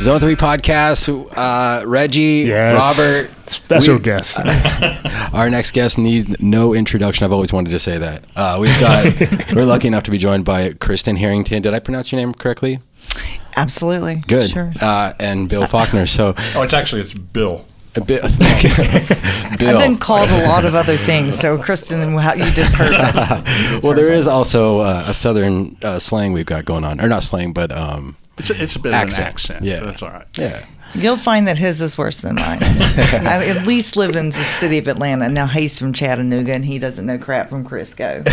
Zone 3 podcast. Reggie, yes. Robert. Special guest. Our next guest needs no introduction. I've always wanted to say that. We're lucky enough to be joined by Kristan Harrington. Did I pronounce your name correctly? Absolutely. Good. Sure. And Bill Faulkner. So. It's Bill. Bill. I've been called a lot of other things, so Kristan, you did perfect. Well, there is also a southern slang we've got going on, or not slang, but it's a bit of an accent. Yeah, that's all right. Yeah. You'll find that his is worse than mine. I at least lived in the city of Atlanta. Now he's from Chattanooga, and he doesn't know crap from Crisco.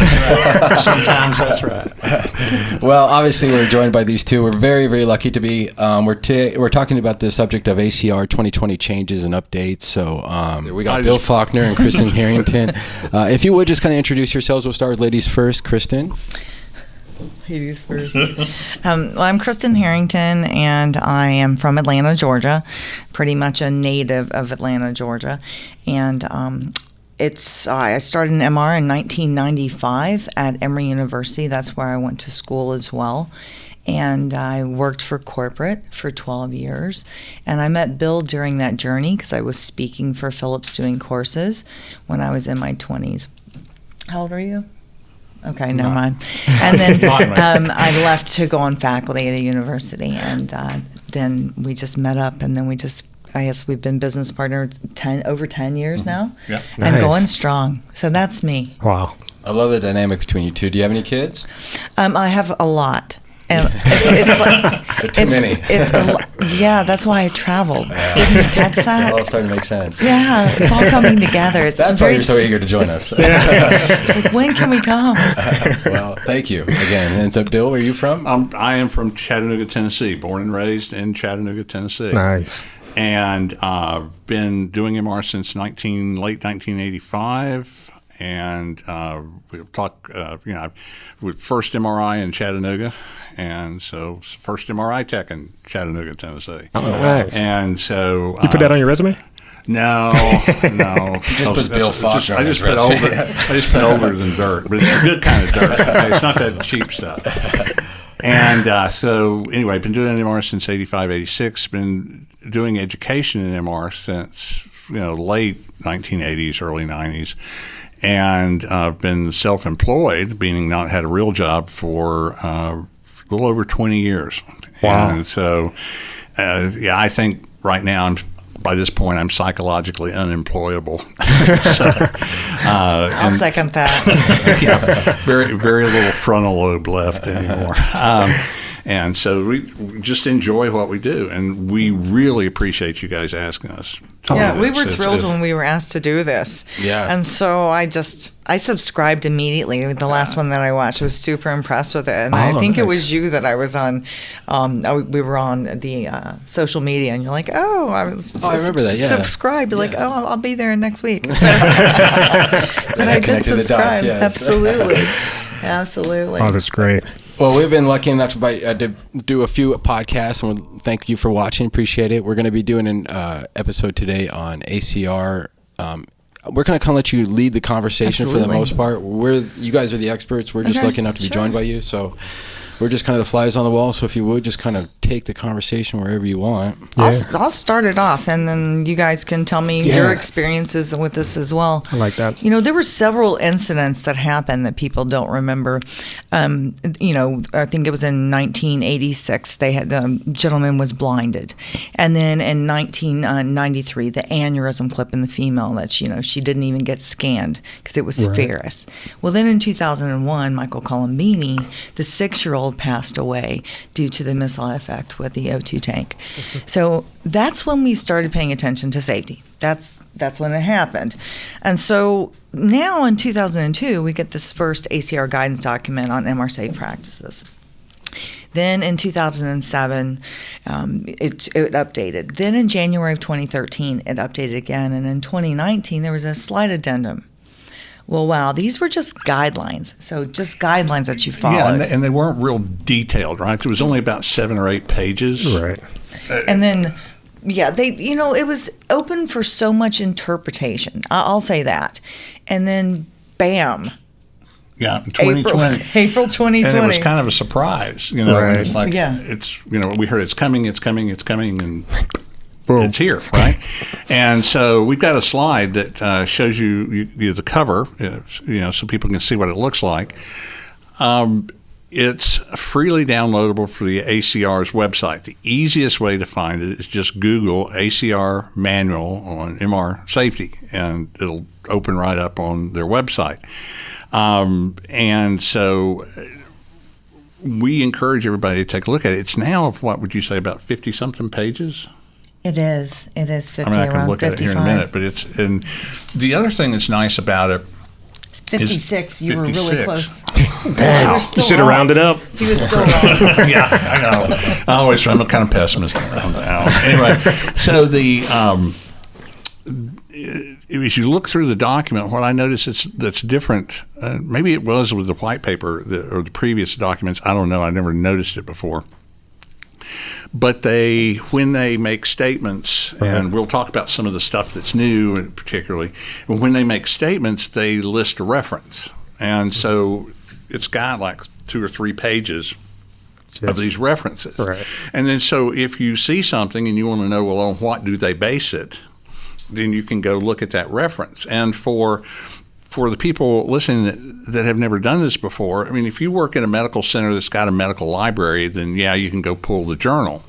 Sometimes that's right. Well, obviously, we're joined by these two. We're very, very lucky to be. We're talking about the subject of ACR 2020 changes and updates. So we got Bill Faulkner and Kristan Harrington. If you would just kind of introduce yourselves, we'll start with ladies first. Kristan. Ladies first. Well, I'm Kristan Harrington, and I am from Atlanta, Georgia. Pretty much a native of Atlanta, Georgia, and I started in MR in 1995 at Emory University. That's where I went to school as well. And I worked for corporate for 12 years. And I met Bill during that journey because I was speaking for Phillips doing courses when I was in my 20s. How old are you? Okay, never mind. And then I left to go on faculty at a university. And then we just met up. And then I guess we've been business partners over 10 years now. Yeah. And going strong. So that's me. Wow. I love the dynamic between you two. Do you have any kids? I have a lot. And it's like, too many. Yeah, that's why I traveled. Didn't you catch that? It's all starting to make sense. Yeah, it's all coming together. That's why you're so eager to join us. It's like, when can we come? Well, thank you again. And so, Bill, where are you from? I am from Chattanooga, Tennessee, born and raised in Chattanooga, Tennessee. Nice. And been doing MR since late 1985. And we'll talk, with first MRI in Chattanooga. And so first MRI tech in Chattanooga, Tennessee. Oh, nice. And so... You put that on your resume? No. Just put Bill Faulkner on his resume. I just put older than dirt, but it's a good kind of dirt. Okay? It's not that cheap stuff. And so anyway, been doing MR since 85, 86. Been doing education in MR since, late 1980s, early 90s. And I've been self-employed, meaning not had a real job for a little over 20 years. Wow. And so, I think right now, by this point, I'm psychologically unemployable. I'll second that. Very, very little frontal lobe left anymore. And so we just enjoy what we do, and we really appreciate you guys asking us. Yeah, we were thrilled when we were asked to do this. Yeah. And so I subscribed immediately. The last one that I watched, I was super impressed with it. And I think it was you that I was on, we were on the social media, and you're like, I remember that, yeah. Subscribe. You're like, I'll be there next week. So, and I did subscribe. Yes. Absolutely. Absolutely. Oh, that's great. Well, we've been lucky enough to do a few podcasts, and we'll thank you for watching. Appreciate it. We're going to be doing an episode today on ACR. We're going to kind of let you lead the conversation. Absolutely. For the most part. You guys are the experts. We're just lucky enough to be joined by you. So we're just kind of the flies on the wall. So if you would, just kind of take the conversation wherever you want. Yeah. I'll start it off, and then you guys can tell me your experiences with this as well. I like that. There were several incidents that happened that people don't remember. I think it was in 1986, the gentleman was blinded. And then in 1993, the aneurysm clip in the female that, she didn't even get scanned because it was ferrous. Well, then in 2001, Michael Colombini, the 6-year-old, passed away due to the missile effect with the O2 tank. So that's when we started paying attention to safety. That's when it happened. And so now in 2002, we get this first ACR guidance document on MR safe practices. Then in 2007, it updated. Then in January of 2013, it updated again. And in 2019, there was a slight addendum. Well, wow, these were just guidelines. So just guidelines that you followed. Yeah, and they weren't real detailed, right? There was only about 7 or 8 pages. Right. And then, it was open for so much interpretation. I'll say that. And then, bam. Yeah, 2020. April 2020. And it was kind of a surprise, and it's like, Yeah. we heard it's coming, and Boom. it's here, right? And so we've got a slide that shows you the cover, so people can see what it looks like. It's freely downloadable for the ACR's website. The easiest way to find it is just Google ACR manual on MR safety, and it'll open right up on their website. And so we encourage everybody to take a look at it. It's now, what would you say, about 50-something pages? It is 50, I can around look 55. at it here in a minute. But and the other thing that's nice about it, 56. You were really 56. close. Damn. You should have rounded up. He was still wrong. Yeah, I know. I'm a kind of pessimist. Anyway, so as you look through the document, what I noticed that's different, maybe it was with the white paper or the previous documents, I don't know, I never noticed it before. But when they make statements, and we'll talk about some of the stuff that's new particularly, when they make statements, they list a reference. And so it's got like 2 or 3 pages of these references. Right. And then so if you see something and you want to know, well, on what do they base it, then you can go look at that reference. And for the people listening that have never done this before, I mean, if you work in a medical center that's got a medical library, then yeah, you can go pull the journal.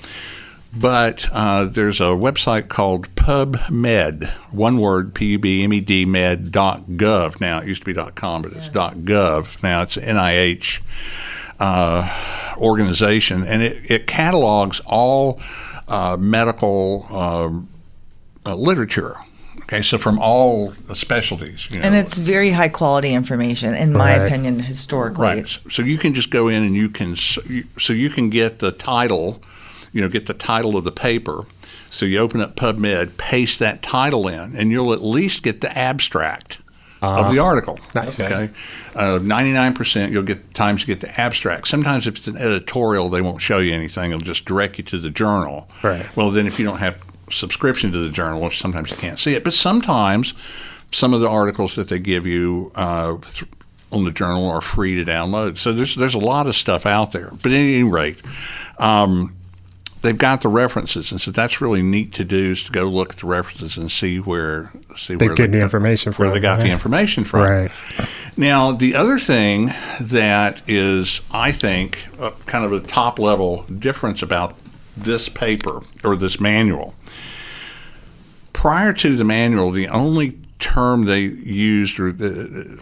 But there's a website called PubMed, one word, PUBMED, med.gov. Now, it used to be .com, but it's .gov. Now it's an NIH organization, and it catalogs all medical literature. Okay, so from all specialties, and it's very high quality information, in my opinion, historically. Right. So you can just go in and you can get the title, get the title of the paper. So you open up PubMed, paste that title in, and you'll at least get the abstract of the article. Nice. Okay. 99% you get the abstract. Sometimes if it's an editorial, they won't show you anything. It'll just direct you to the journal. Right. Well, then if you don't have subscription to the journal, which sometimes you can't see it, but sometimes some of the articles that they give you on the journal are free to download. So there's a lot of stuff out there. But at any rate, they've got the references, and so that's really neat to do, is to go look at the references and see where they get the information from. Where they got the information from. Right. Now, the other thing that is, I think, kind of a top level difference about this paper or this manual. Prior to the manual, the only term they used, or the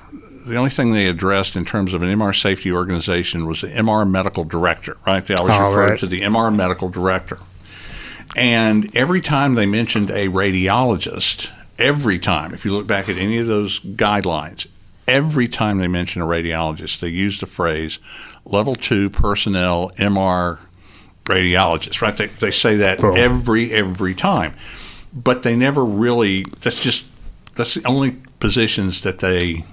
only thing they addressed in terms of an MR safety organization, was the MR medical director, right? They always referred to the MR medical director. And every time they mentioned a radiologist, every time, if you look back at any of those guidelines, every time they mentioned a radiologist, they used the phrase level 2 personnel MR radiologist, right? They say that every time. But they never really, that's the only positions that they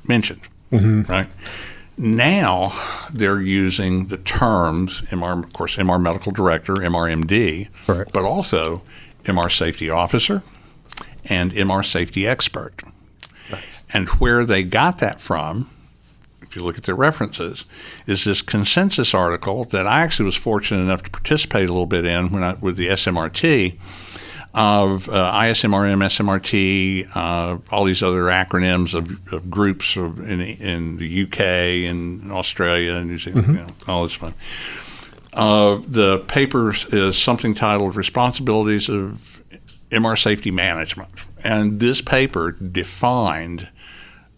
mentioned, right? Now they're using the terms MR, of course, MR medical director, MRMD, but also MR safety officer and MR safety expert. Nice. And where they got that from, if you look at their references, is this consensus article that I actually was fortunate enough to participate a little bit in with the SMRT, of ISMRM, SMRT, all these other acronyms of groups in the UK and Australia and New Zealand, all this fun. The paper is something titled Responsibilities of MR Safety Management. And this paper defined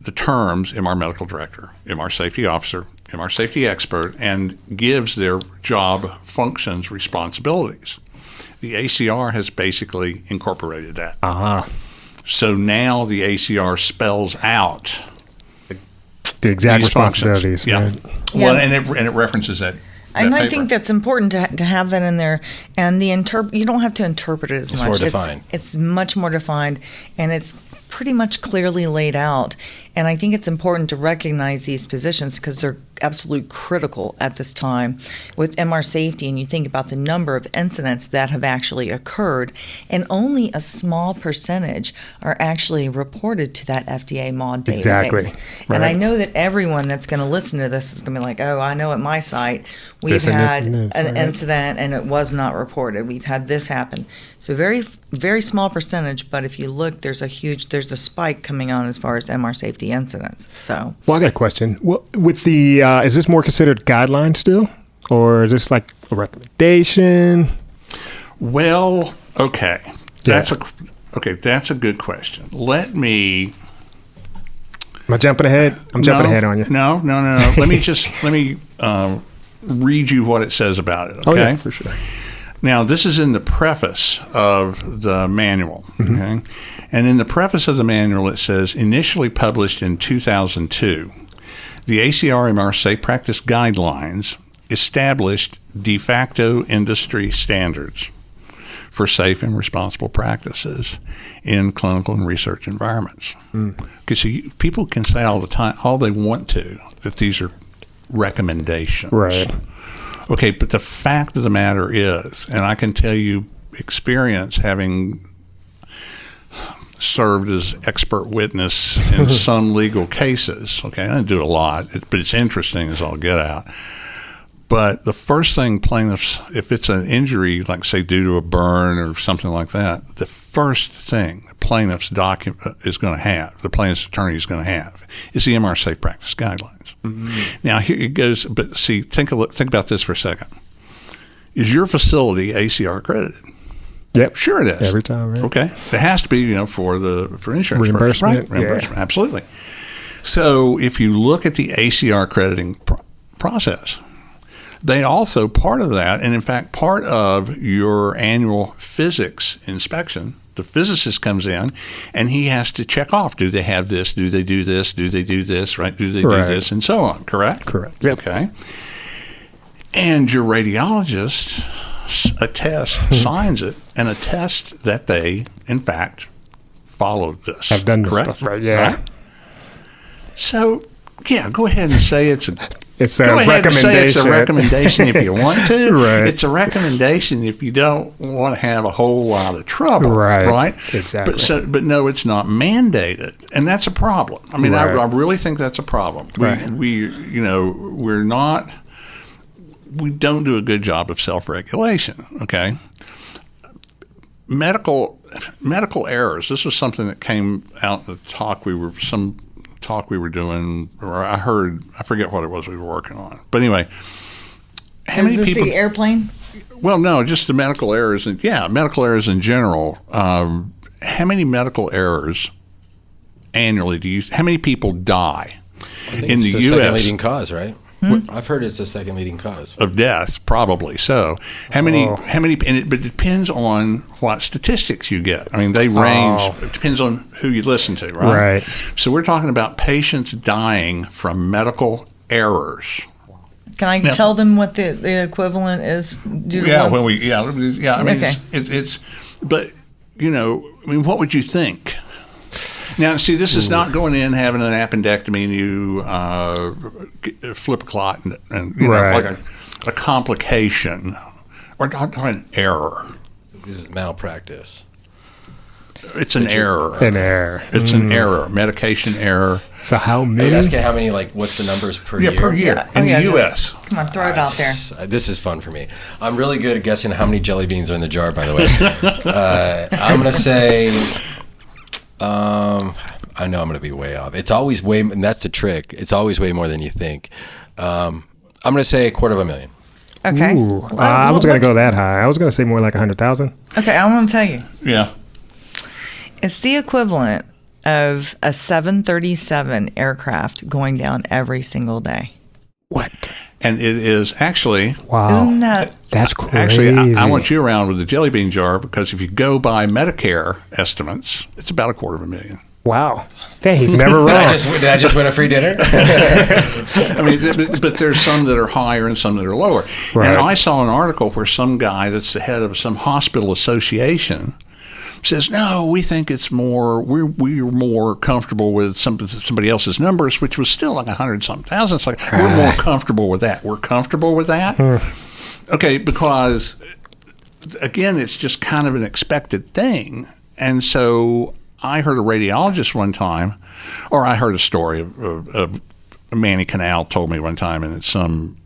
the terms MR Medical Director, MR Safety Officer, MR Safety Expert, and gives their job functions, responsibilities. The ACR has basically incorporated that. So now the ACR spells out the exact responsibilities. Yeah. Well, and it references that. And I think that's important to have that in there. And you don't have to interpret it as much. It's more defined. It's much more defined, and it's pretty much clearly laid out. And I think it's important to recognize these positions because they're absolute critical at this time with MR safety, and you think about the number of incidents that have actually occurred, and only a small percentage are actually reported to that FDA MAUD database. Exactly. And I Right. know that everyone that's going to listen to this is going to be like, oh, I know at my site we've This and this had and this, an right. incident and it was not reported. We've had this happen. So very, very small percentage, but if you look, there's a spike coming on as far as MR safety incidents. So Well, I got a question. Well, with the is this more considered guideline still, or is this like a recommendation? Well, okay. That's a good question. Am I jumping ahead? I'm jumping ahead on you. No. let me read you what it says about it. Okay? Oh yeah, for sure. Now, this is in the preface of the manual, okay? And in the preface of the manual, it says, initially published in 2002, the ACR MR Safe Practice Guidelines established de facto industry standards for safe and responsible practices in clinical and research environments. Because people can say all the time, all they want to, that these are recommendations. Right. Okay, but the fact of the matter is, and I can tell you experience having served as expert witness in some legal cases. Okay, I didn't do a lot, but it's interesting as I'll get out. But the first thing plaintiffs, if it's an injury, like say due to a burn or something like that, the first thing the plaintiff's is going to have, the plaintiff's attorney is going to have, is the MR Safe Practice Guidelines. Now here it goes, but see, think about this for a second. Is your facility ACR accredited? Yep. Sure it is. Every time, right? Okay. It has to be, for insurance purposes, Reimbursement, right? Reimbursement, absolutely. So if you look at the ACR accrediting process, they also, part of that, and in fact, part of your annual physics inspection, the physicist comes in and he has to check off, do they have this, do they do this, do they do this, right? Do they do this, and so on, correct? Correct. Yep. Okay. And your radiologist signs it and attests that they, in fact, followed this. I've done this correct? stuff, right? Yeah. Right? So, yeah, go ahead and say it's a recommendation. Say it's a recommendation if you want to. Right. It's a recommendation if you don't want to have a whole lot of trouble. Right. Exactly. But no, it's not mandated, and that's a problem. I mean, Right. I really think that's a problem. Right. We don't do a good job of self-regulation. Okay. Medical errors. This was something that came out in the talk we were doing, or I forget what it was we were working on. But anyway, how many people? the airplane? Well, no, just the medical errors, medical errors in general. How many medical errors annually how many people die in the it's the U.S.? second leading cause, right? I've heard it's the second leading cause of death, probably so. How many? But it depends on what statistics you get. I mean, they range. It depends on who you listen to, right? Right. So we're talking about patients dying from medical errors. Can I tell them what the equivalent is? Due to Yeah, once? I mean, Okay. it's. But what would you think? Now, see, this is not going in having an appendectomy and you flip a clot and Right. like a complication or not an error. This is malpractice. It's an error. An error. It's an error, medication error. So how Are you many? asking how many, what's the numbers per year? Per year Yeah. in the just- U.S. Come on, throw it out there. This is fun for me. I'm really good at guessing how many jelly beans are in the jar, by the way. I'm going to say, I know I'm going to be way off. It's always way, and that's the trick. It's always way more than you think. I'm going to say $250,000. Okay. Ooh, I was going to go that high. I was going to say more like 100,000. Okay, I'm going to tell you. Yeah. It's the equivalent of a 737 aircraft going down every single day. What? And it is actually, Wow. Isn't that? That's crazy. actually, I want you around with the jelly bean jar because if you go by Medicare estimates, it's about $250,000. Wow. Dang, he's never wrong. Did I just win a free dinner? I mean, but there's some that are higher and some that are lower. Right. And I saw an article where some guy that's the head of some hospital association says, no, we think it's more, we're more comfortable with somebody else's numbers, which was still like 100-something thousand. It's like, we're more comfortable with that. We're comfortable with that? Okay, because, again, it's just kind of an expected thing. And so I heard a radiologist one time, or I heard a story of Manny Canal told me one time, and it's some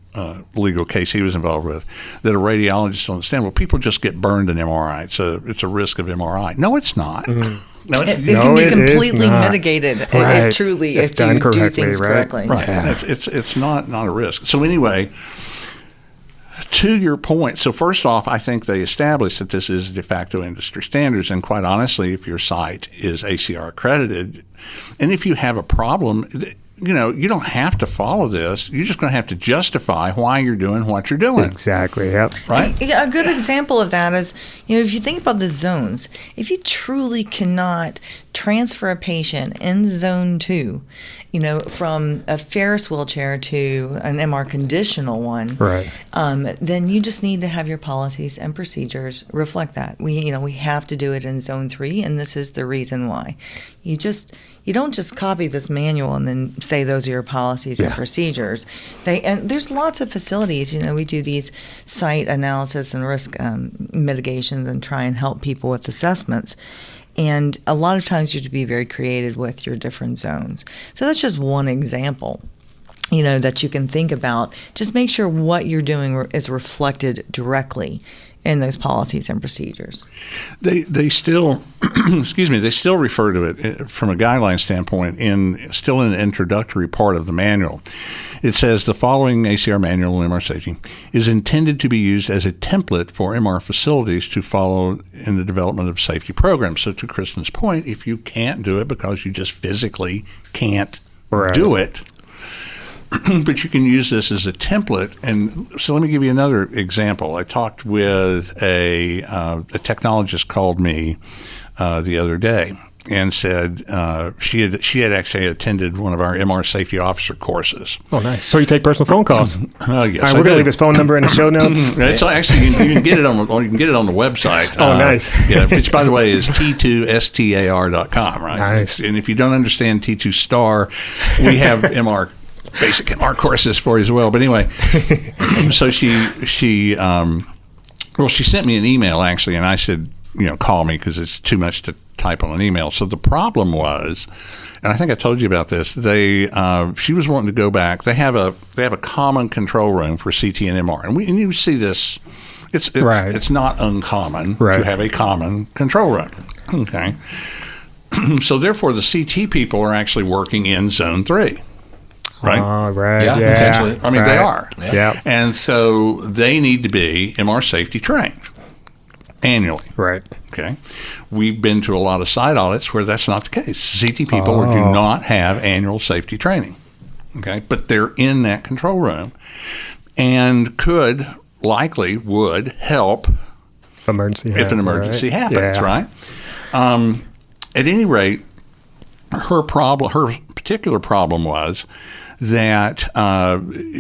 legal case he was involved with, that a radiologist on the stand, well, people just get burned in MRI. It's a risk of MRI. No, it's not. No, it can be completely mitigated if truly, if you do things correctly. Right. Yeah. It's not a risk. So anyway, to your point, so first off, I think they established that this is de facto industry standards. And quite honestly, if your site is ACR accredited, and if you have a problem, you don't have to follow this. You're just going to have to justify why you're doing what you're doing. Exactly. Yep. Right. A good example of that is, if you think about the zones, if you truly cannot transfer a patient in zone 2, from a Ferris wheelchair to an MR conditional one, right? Then you just need to have your policies and procedures reflect that. We have to do it in zone 3, and this is the reason why. You don't just copy this manual and then say those are your policies and procedures. And there's lots of facilities. We do these site analysis and risk mitigations and try and help people with assessments. And a lot of times you have to be very creative with your different zones. So that's just one example, that you can think about. Just make sure what you're doing is reflected directly in those policies and procedures. They still, they still refer to it from a guideline standpoint still in the introductory part of the manual. It says the following ACR manual in MR safety is intended to be used as a template for MR facilities to follow in the development of safety programs. So to Kristan's point, if you can't do it because you just physically can't do it, but you can use this as a template. And so let me give you another example. I talked with a technologist called me the other day and said she had actually attended one of our MR safety officer courses. Oh, nice. So you take personal phone calls? Yes, all right, we're going to leave his phone number in the show notes. It's actually you can get it on the website. Oh, nice. Which by the way is T2STAR.com, right? Nice. And if you don't understand T2 Star, we have basic MR courses for you as well. But anyway, so she sent me an email actually, and I said, call me because it's too much to type on an email. So the problem was, and I think I told you about this, she was wanting to go back. They have a common control room for CT and MR, and you see this. It's not uncommon to have a common control room. Okay, so therefore the CT people are actually working in zone 3. Right? Right. Yeah, essentially. I mean, they are. Yeah. And so they need to be MR safety trained annually. Right. Okay. We've been to a lot of site audits where that's not the case. CT people do not have annual safety training. Okay. But they're in that control room and would help if an emergency happens, right? At any rate, her particular problem was that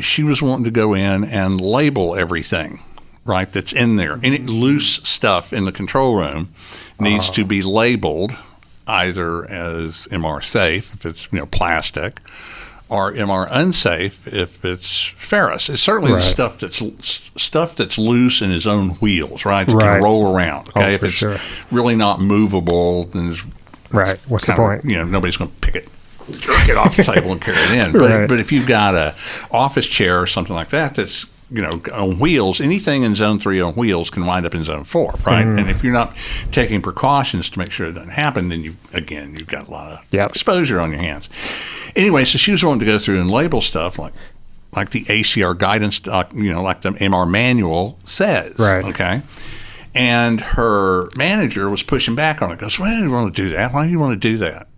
she was wanting to go in and label everything, right, that's in there. Any loose stuff in the control room needs to be labeled either as MR safe, if it's plastic, or MR unsafe, if it's ferrous. It's certainly the stuff that's loose in his own wheels, right, that can roll around. Okay, if it's really not movable, then there's what's the point? Nobody's going to pick it, jerk it off the table and carry it in. But if you've got a office chair or something like that that's on wheels, anything in zone 3 on wheels can wind up in zone 4, right? And if you're not taking precautions to make sure it doesn't happen, then you've got a lot of exposure on your hands. Anyway, so she was wanting to go through and label stuff like the ACR guidance, like the MR manual says, okay? And her manager was pushing back on it. Goes, well, you want to do that? Why do you want to do that?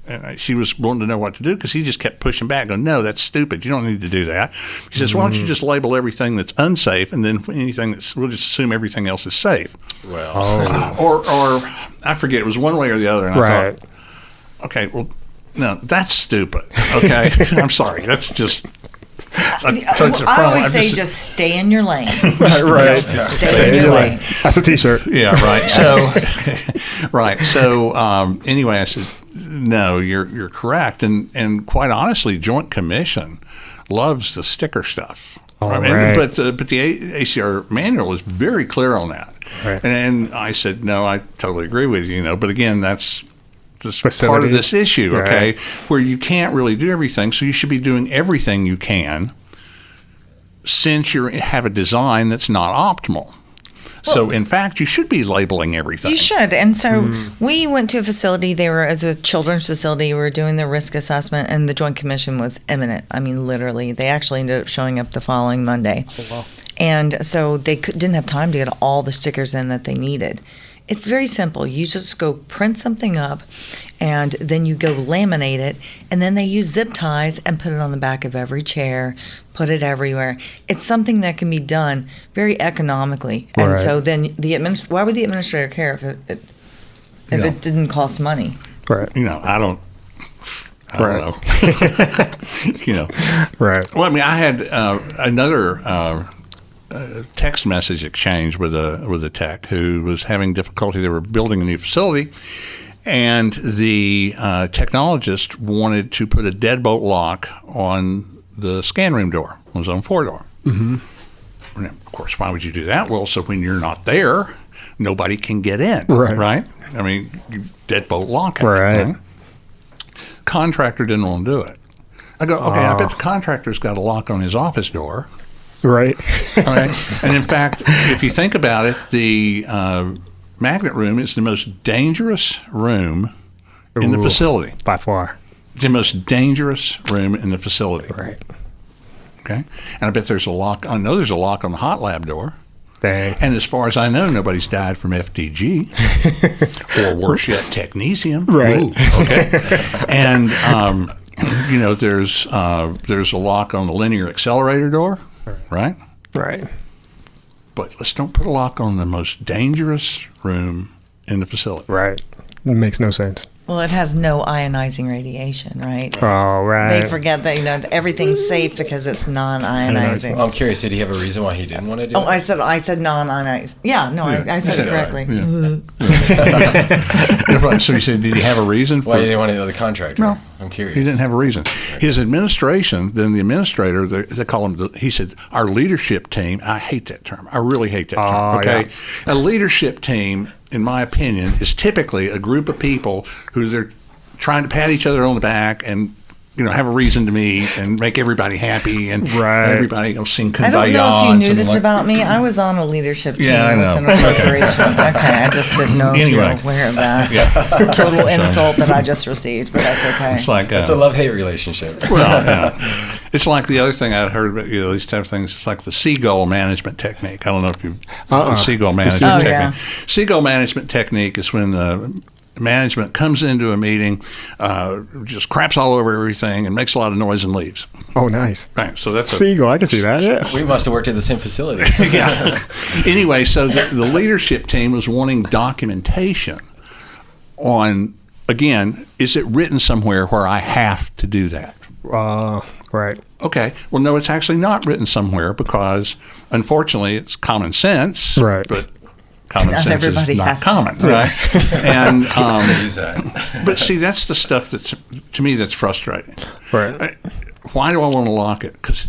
And she was wanting to know what to do because he just kept pushing back, going, no, that's stupid. You don't need to do that. He says, why don't you just label everything that's unsafe, and then we'll just assume everything else is safe. Well, or I forget, it was one way or the other. And I thought, okay, well, no, that's stupid. Okay, I'm sorry. That's just I always say just stay in your lane. Right. Stay in your lane. That's a T-shirt. Yeah, right. So, right. So, anyway, I said, no, you're correct. And quite honestly, Joint Commission loves the sticker stuff. Right. But the ACR manual is very clear on that. Right. And I said, no, I totally agree with you, but again, that's just Facility. part of this issue, okay, Right. where you can't really do everything, so you should be doing everything you can since you have a design that's not optimal. So, in fact, you should be labeling everything. You should. And so we went to a facility. They were, as a children's facility, we were doing the risk assessment, and the Joint Commission was imminent. I mean, literally. They actually ended up showing up the following Monday. Oh, wow. And so they didn't have time to get all the stickers in that they needed. It's very simple. You just go print something up, and then you go laminate it, and then they use zip ties and put it on the back of every chair, put it everywhere. It's something that can be done very economically. And Right. so then why would the administrator care if it didn't cost money? Right. I don't Right. know. Right. Well, I mean, I had another text message exchange with a tech who was having difficulty. They were building a new facility, and the technologist wanted to put a deadbolt lock on the scan room door, on zone 4 door. Mm-hmm. And of course, why would you do that? Well, so when you're not there, nobody can get in, right? I mean, you deadbolt lock it. Right. Contractor didn't want to do it. I go, okay, I bet the contractor's got a lock on his office door. Right. Okay. And in fact, if you think about it, the magnet room is the most dangerous room in the facility. By far. The most dangerous room in the facility. Right. Okay. And I bet there's a lock. I know there's a lock on the hot lab door. Dang. And as far as I know, nobody's died from FDG or worse yet, technetium. Right. Ooh, okay. And there's a lock on the linear accelerator door, right? Right. But let's don't put a lock on the most dangerous room in the facility. Right. It makes no sense. Well, it has no ionizing radiation, right? Oh, right. They forget that everything's safe because it's non-ionizing. I'm curious. Did he have a reason why he didn't want to do it? I said non-ionized. Yeah, no, I said it correctly. Yeah. So you said, did he have a reason? Why he didn't want to do the contractor? No. I'm curious. He didn't have a reason. His administration, then the administrator, they call him, he said, our leadership team, I hate that term. I really hate that term, okay? Yeah. A leadership team, in my opinion, is typically a group of people who they're trying to pat each other on the back and have a reason to meet and make everybody happy and everybody sing kumbaya. I don't know if you knew this about me. I was on a leadership team with an corporation. Okay, I just didn't know if you were aware of that. Yeah. Total insult that I just received, but that's okay. It's like it's a love-hate relationship. Well, yeah. It's like the other thing I heard about these type of things. It's like the seagull management technique. I don't know if you've the seagull management technique. Yeah. Seagull management technique is when the management comes into a meeting, just craps all over everything and makes a lot of noise and leaves. Oh, nice. Right. So that's seagull. I can see that. Yeah. We must have worked in the same facility. Yeah. Anyway, so the leadership team was wanting documentation on, again, is it written somewhere where I have to do that? Right. Okay. Well, no, it's actually not written somewhere because, unfortunately, it's common sense. Right. But common Not sense everybody is not has common, right? And use that. but see, that's the stuff that's to me that's frustrating. Right. Why do I want to lock it? Because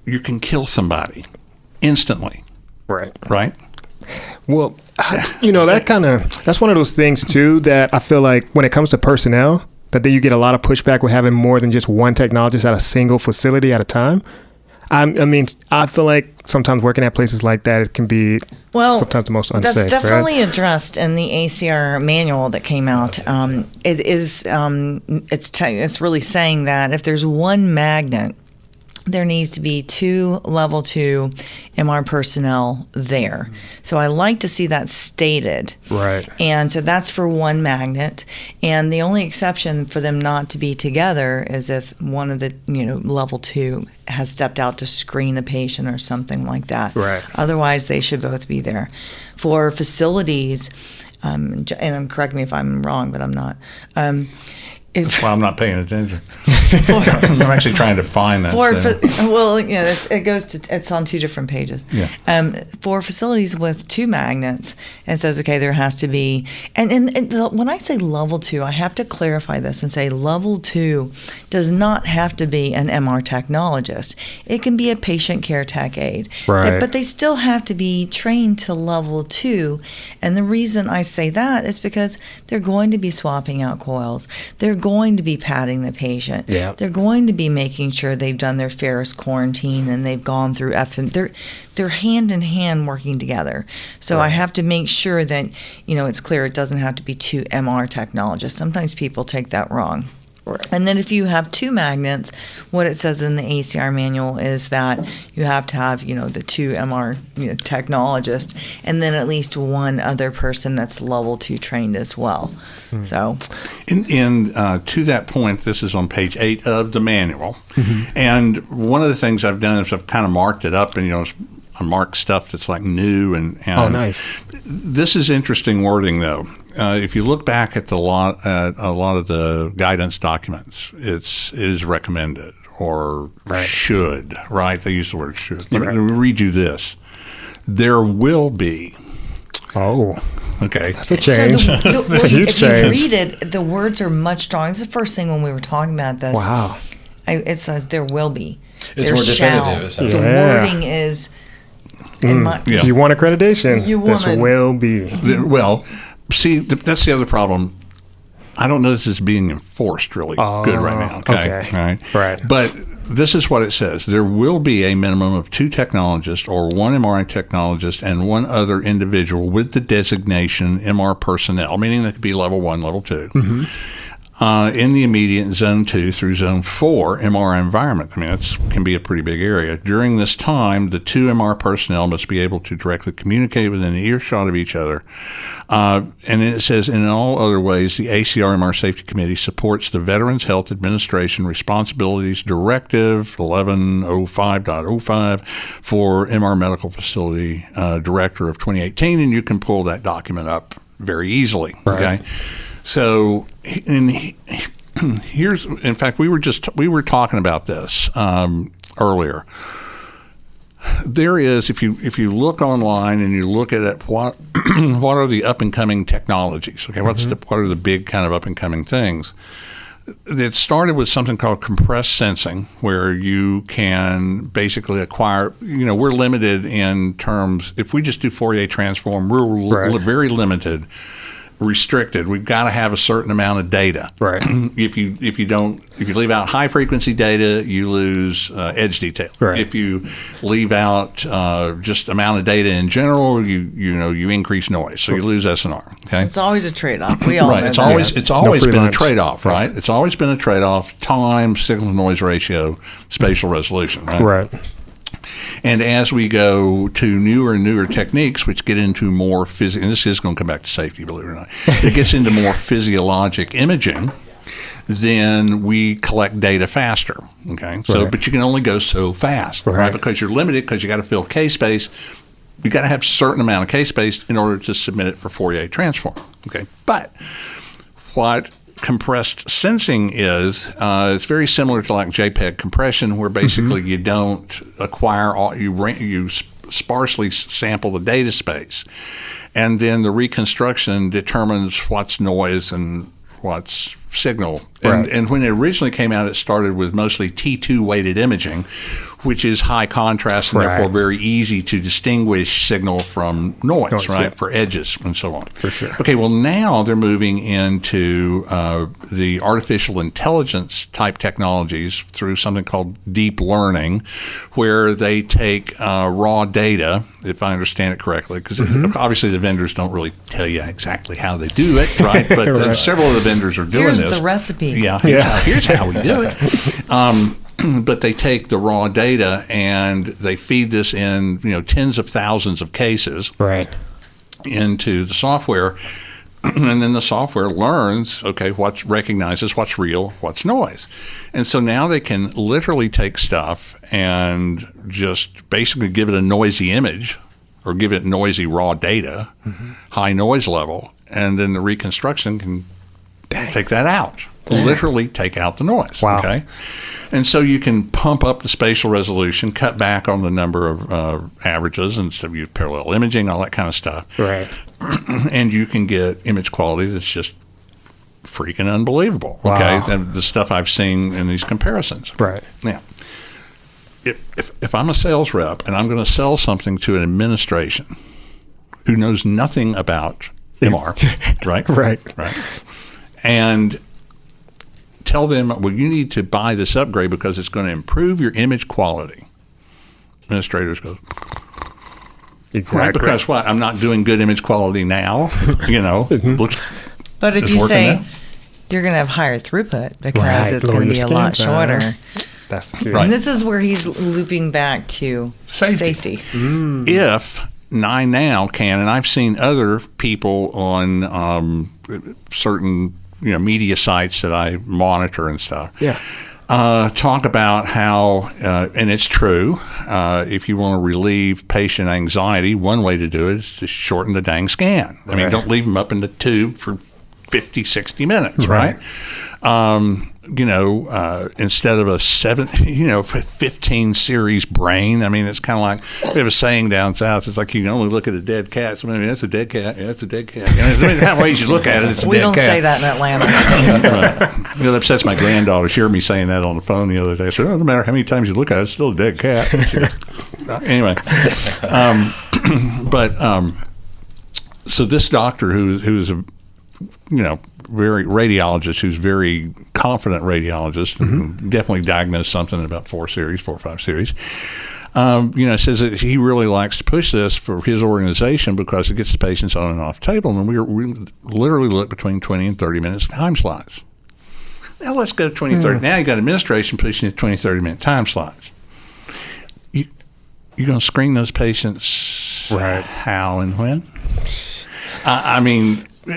you can kill somebody instantly. Right. Right. Well, that's one of those things too that I feel like when it comes to personnel, that then you get a lot of pushback with having more than just one technologist at a single facility at a time. I feel like sometimes working at places like that, it can be sometimes the most unsafe. That's definitely addressed in the ACR manual that came out. It is it's really saying that if there's one magnet, there needs to be 2 level 2 MR personnel there. So I like to see that stated. Right. And so that's for one magnet. And the only exception for them not to be together is if one of the, level 2 has stepped out to screen a patient or something like that. Right. Otherwise, they should both be there. For facilities, and correct me if I'm wrong, but I'm not. That's why I'm not paying attention. I'm actually trying to find that. It's on 2 different pages. Yeah. For facilities with 2 magnets, it says, okay, there has to be, when I say level 2, I have to clarify this and say level 2 does not have to be an MR technologist. It can be a patient care tech aide. Right. But they still have to be trained to level 2. And the reason I say that is because they're going to be swapping out coils. They're going to be patting the patient. Yeah. They're going to be making sure they've done their ferrous quarantine and they've gone through FM. They're hand in hand working together. So I have to make sure that, it's clear it doesn't have to be 2 MR technologists. Sometimes people take that wrong. Right. And then if you have 2 magnets, what it says in the ACR manual is that you have to have, the 2 MR technologists, and then at least 1 other person that's level 2 trained as well. So, to that point, this is on page 8 of the manual, and one of the things I've done is I've kind of marked it up, and I mark stuff that's like new and oh, nice. This is interesting wording though. If you look back at a lot of the guidance documents, it is recommended or should, right? They use the word should. Let me read you this. There will be. Oh. Okay. That's a change. So that's a huge change. If you read it, the words are much stronger. It's the first thing when we were talking about this. Wow. It says there will be. It's there more shall. definitive. Essentially. The wording is. If you want accreditation, this will be. Well, see, that's the other problem. I don't know this is being enforced really good right now. Okay. Right. But this is what it says. There will be a minimum of 2 technologists or 1 MRI technologist and 1 other individual with the designation MR personnel, meaning that could be level 1, level 2. In the immediate zone 2 through zone 4 MR environment. I mean, that can be a pretty big area. During this time, the 2 MR personnel must be able to directly communicate within earshot of each other. And it says, in all other ways, the ACR MR Safety Committee supports the Veterans Health Administration Responsibilities Directive 1105.05 for MR Medical Facility Director of 2018, and you can pull that document up very easily. Right. Okay. So, here's, in fact, we were talking about this earlier. There is, if you look online and you look at it, what are the up and coming technologies? Okay, what are the big kind of up and coming things? It started with something called compressed sensing, where you can basically acquire. We're limited in terms. If we just do Fourier transform, we're very limited. Restricted. We've got to have a certain amount of data. Right. If you leave out high frequency data, you lose edge detail. Right. If you leave out just amount of data in general, you increase noise, so you lose SNR. Okay. It's always a trade-off. We all know It's that. always been lunch. a trade-off, right? It's always been a trade-off: time, signal noise ratio, spatial resolution. Right. And as we go to newer and newer techniques, which get into more and this is going to come back to safety, believe it or not, it gets into more physiologic imaging, then we collect data faster. Okay, so but you can only go so fast, right? Because you're limited, because you got to fill case space. You got to have a certain amount of case space in order to submit it for Fourier transform. Okay, but what compressed sensing is, it's very similar to like JPEG compression, where basically you don't acquire you sparsely sample the data space, and then the reconstruction determines what's noise and what's signal. And when it originally came out, it started with mostly T2 weighted imaging, which is high contrast and therefore very easy to distinguish signal from noise, for edges and so on. For sure. Okay, well now they're moving into the artificial intelligence type technologies through something called deep learning, where they take raw data, if I understand it correctly, because obviously the vendors don't really tell you exactly how they do it, right? But several of the vendors are doing this. Here's the recipe. Here's how we do it. But they take the raw data and they feed this in, tens of thousands of cases into the software, and then the software learns, recognizes what's real, what's noise. And so now they can literally take stuff and just basically give it a noisy image or give it noisy raw data, high noise level, and then the reconstruction can take that out. literally take out the noise. Wow. Okay. And so you can pump up the spatial resolution, cut back on the number of averages, and so you parallel imaging, all that kind of stuff. Right. And you can get image quality that's just freaking unbelievable. Wow. Okay. The stuff I've seen in these comparisons. Right. Now, if I'm a sales rep and I'm going to sell something to an administration who knows nothing about MR, right? Right. And tell them, well, you need to buy this upgrade because it's going to improve your image quality. Administrators go, Exactly. right? Because what? I'm not doing good image quality now. Looks. But if It's you working say now. you're going to have higher throughut because Right, it's lower going to be your a lot skin, shorter. That's the key. Right. And this is where he's looping back to safety. If Nye Now can, and I've seen other people on certain media sites that I monitor and stuff. Yeah. Talk about how, and it's true, if you want to relieve patient anxiety, one way to do it is to shorten the dang scan. I mean, Right. don't leave them up in the tube for 50, 60 minutes, right? Instead of a 15 series brain. I mean, it's kind of like we have a saying down south. It's like you can only look at a dead cat. So maybe that's a dead cat. Yeah, that's a dead cat. There's how ways you look at it. It's a We dead don't cat. say that in Atlanta. Right. That upsets my granddaughter. She heard me saying that on the phone the other day. I said, "Oh, no matter how many times you look at it, it's still a dead cat." Anyway, so this doctor who's a very radiologist, who's very confident radiologist, and definitely diagnosed something in about 4 or 5 series. Says that he really likes to push this for his organization because it gets the patients on and off the table, and we literally look between 20 and 30 minutes time slots. Now let's go to 20, 30. Now you got administration pushing it 20, 30-minute time slots. You're going to screen those patients Right. how and when?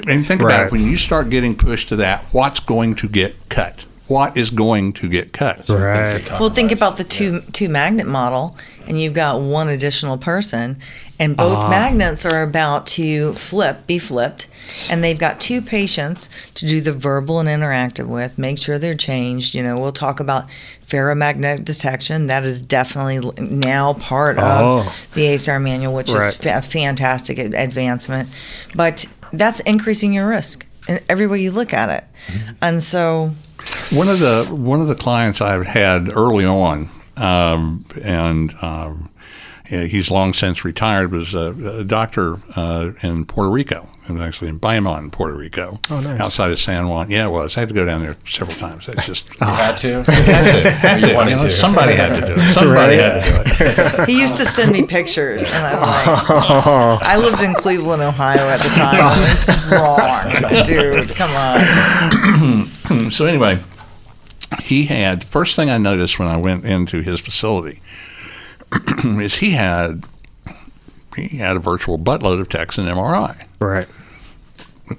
And think about it. When you start getting pushed to that, what's going to get cut? What is going to get cut? Right. Well, think about the two magnet model, and you've got one additional person, and both magnets are about to be flipped, and they've got 2 patients to do the verbal and interactive with, make sure they're changed. We'll talk about ferromagnetic detection. That is definitely now part of the ACR manual, which is a fantastic advancement. But that's increasing your risk in every way you look at it. And so one of the clients I've had early on, he's long since retired, was a doctor in Puerto Rico. It was actually in Bayamon, Puerto Rico. Oh, nice. Outside of San Juan. Yeah, it was. I had to go down there several times. It's just You had to? had to. You wanted to. Somebody had to do it. Somebody had to do it. he used to send me pictures, and I'm like, I lived in Cleveland, Ohio at the time. It's wrong, dude. Come on. So anyway, first thing I noticed when I went into his facility is he had a virtual buttload of techs in MRI. Right.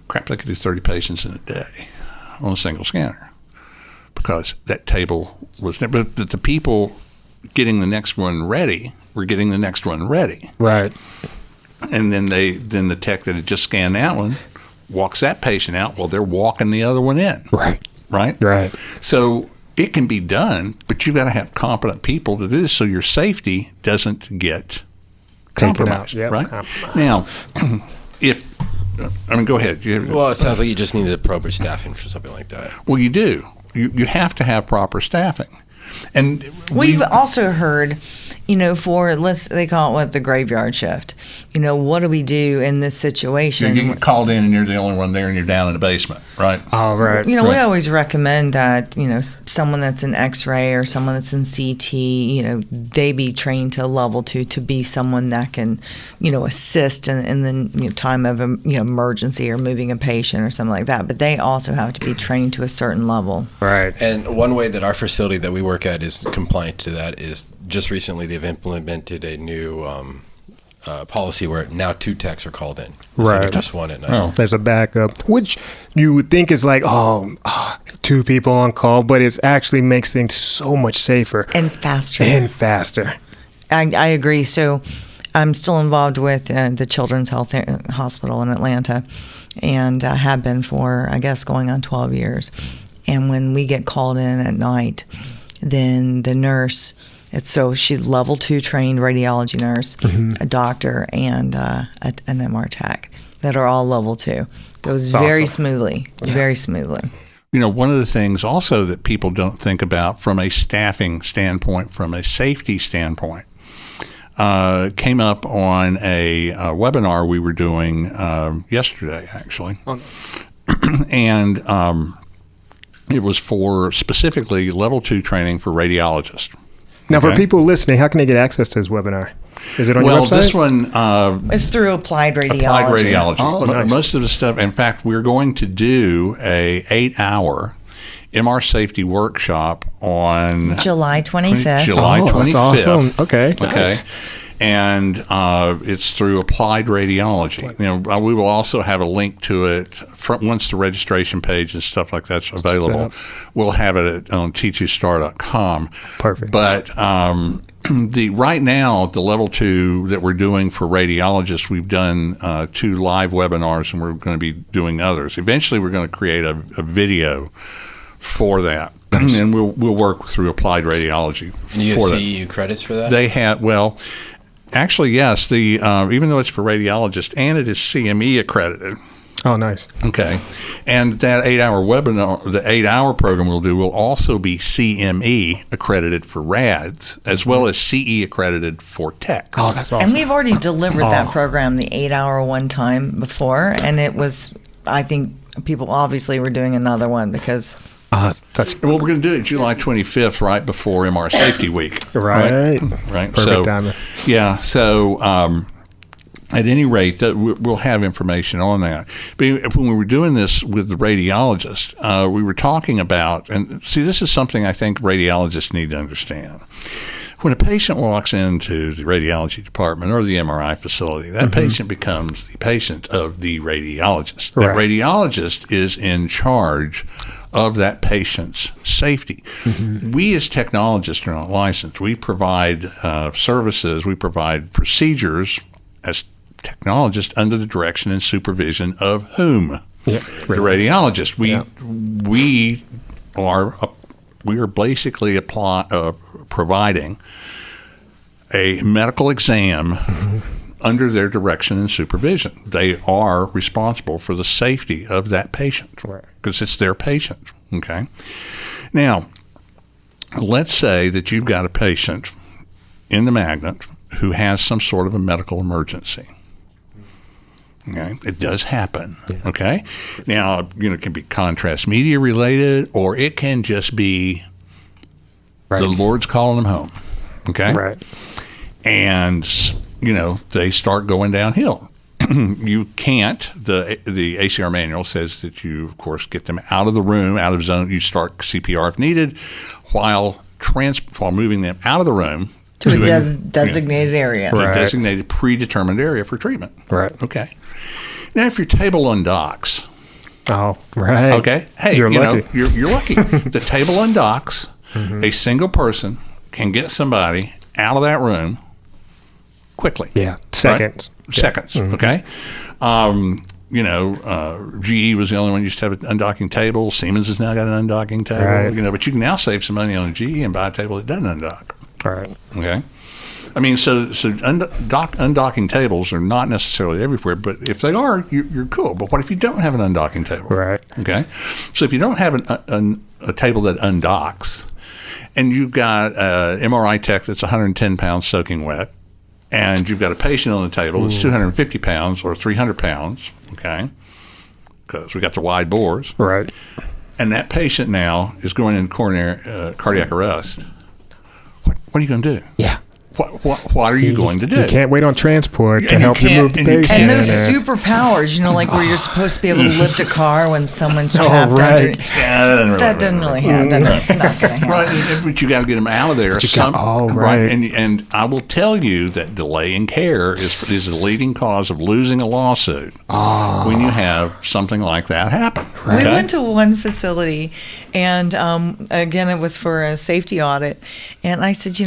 Crap, they could do 30 patients in a day on a single scanner because that table was never. But the people getting the next one ready were getting the next one ready. Right. And then the tech that had just scanned that one walks that patient out while they're walking the other one in. Right. Right? So it can be done, but you've got to have competent people to do this so your safety doesn't get compromised. Yep. Right? Now, go ahead. Well, it sounds like you just need the appropriate staffing for something like that. Well, you do. You have to have proper staffing. And We've also heard, they call it the graveyard shift. What do we do in this situation? you get called in and you're the only one there and you're down in the basement, right? All right. We always recommend that, someone that's in X-ray or someone that's in CT, they be trained to level 2 to be someone that can, assist in the time of emergency or moving a patient or something like that. But they also have to be trained to a certain level. Right. And one way that our facility that we work at is compliant to that is just recently they've implemented a new policy where now 2 techs are called in instead of just 1 at night. There's a backup, which you would think is like, 2 people on call, but it actually makes things so much safer. And faster. I agree. So I'm still involved with the Children's Health Hospital in Atlanta, and have been for, I guess, going on 12 years. And when we get called in at night, then the nurse, she's level 2 trained radiology nurse, a doctor, and an MR tech that are all level 2. Goes very smoothly, very smoothly. One of the things also that people don't think about from a staffing standpoint, from a safety standpoint, came up on a webinar we were doing yesterday, actually. And it was for specifically level 2 training for radiologists. Now, for people listening, how can they get access to this webinar? Is it on your website? Well, this one... it's through Applied Radiology. Applied Radiology. Oh, nice. Most of the stuff... In fact, we're going to do a 8-hour MR safety workshop on... July 25th. July 25th. That's awesome. Okay. Nice. And it's through Applied Radiology. We will also have a link to it once the registration page and stuff like that's available. We'll have it on t2star.com. Perfect. But right now, the level 2 that we're doing for radiologists, we've done 2 live webinars, and we're going to be doing others. Eventually, we're going to create a video for that. And we'll work through Applied Radiology. And you have CEU credits for that? They have, actually, yes. Even though it's for radiologists, and it is CME accredited. Oh, nice. Okay. And that 8-hour webinar, the 8-hour program we'll do will also be CME accredited for RADs, as well as CE accredited for techs. Oh, that's awesome. And we've already delivered that program, the 8-hour one time before, and it was, I think people obviously were doing another one because... Well, we're going to do it July 25th, right before MR Safety Week. Right. Perfect timing. Yeah. So, at any rate, we'll have information on that. But when we were doing this with the radiologist, we were talking about, and see, this is something I think radiologists need to understand. When a patient walks into the radiology department or the MRI facility, that patient becomes the patient of the radiologist. That radiologist is in charge of that patient's safety. We as technologists are not licensed. We provide services, we provide procedures as technologists under the direction and supervision of whom? The radiologist. We are basically providing a medical exam under their direction and supervision. They are responsible for the safety of that patient because it's their patient. Okay. Now, let's say that you've got a patient in the magnet who has some sort of a medical emergency. Okay, it does happen. Okay, now it can be contrast media related, or it can just be the Lord's calling them home. Okay, and they start going downhill. You can't. The ACR manual says that you, of course, get them out of the room, out of zone. You start CPR if needed, while moving them out of the room to a designated area, to a designated predetermined area for treatment. Okay. Now, if your table undocks. Okay. Hey, you're lucky. You're lucky. The table undocks. A single person can get somebody out of that room quickly. Seconds. Seconds. Okay. GE was the only one who used to have an undocking table. Siemens has now got an undocking table. But you can now save some money on a GE and buy a table that doesn't undock. Okay. I mean, so undocking tables are not necessarily everywhere, but if they are, you're cool. But what if you don't have an undocking table? Okay. So if you don't have a table that undocks, and you've got an MRI tech that's 110 pounds soaking wet, and you've got a patient on the table that's 250 pounds or 300 pounds, okay, because we got the wide bores. And that patient now is going into cardiac arrest. What are you going to do? What are you going to do? You can't wait on transport to help you move the patient. And those superpowers, like where you're supposed to be able to lift a car when someone's trapped under. That doesn't really happen. That's not going to happen. But you got to get them out of there. And I will tell you that delay in care is the leading cause of losing a lawsuit when you have something like that happen. We went to one facility, And again, it was for a safety audit. And I said,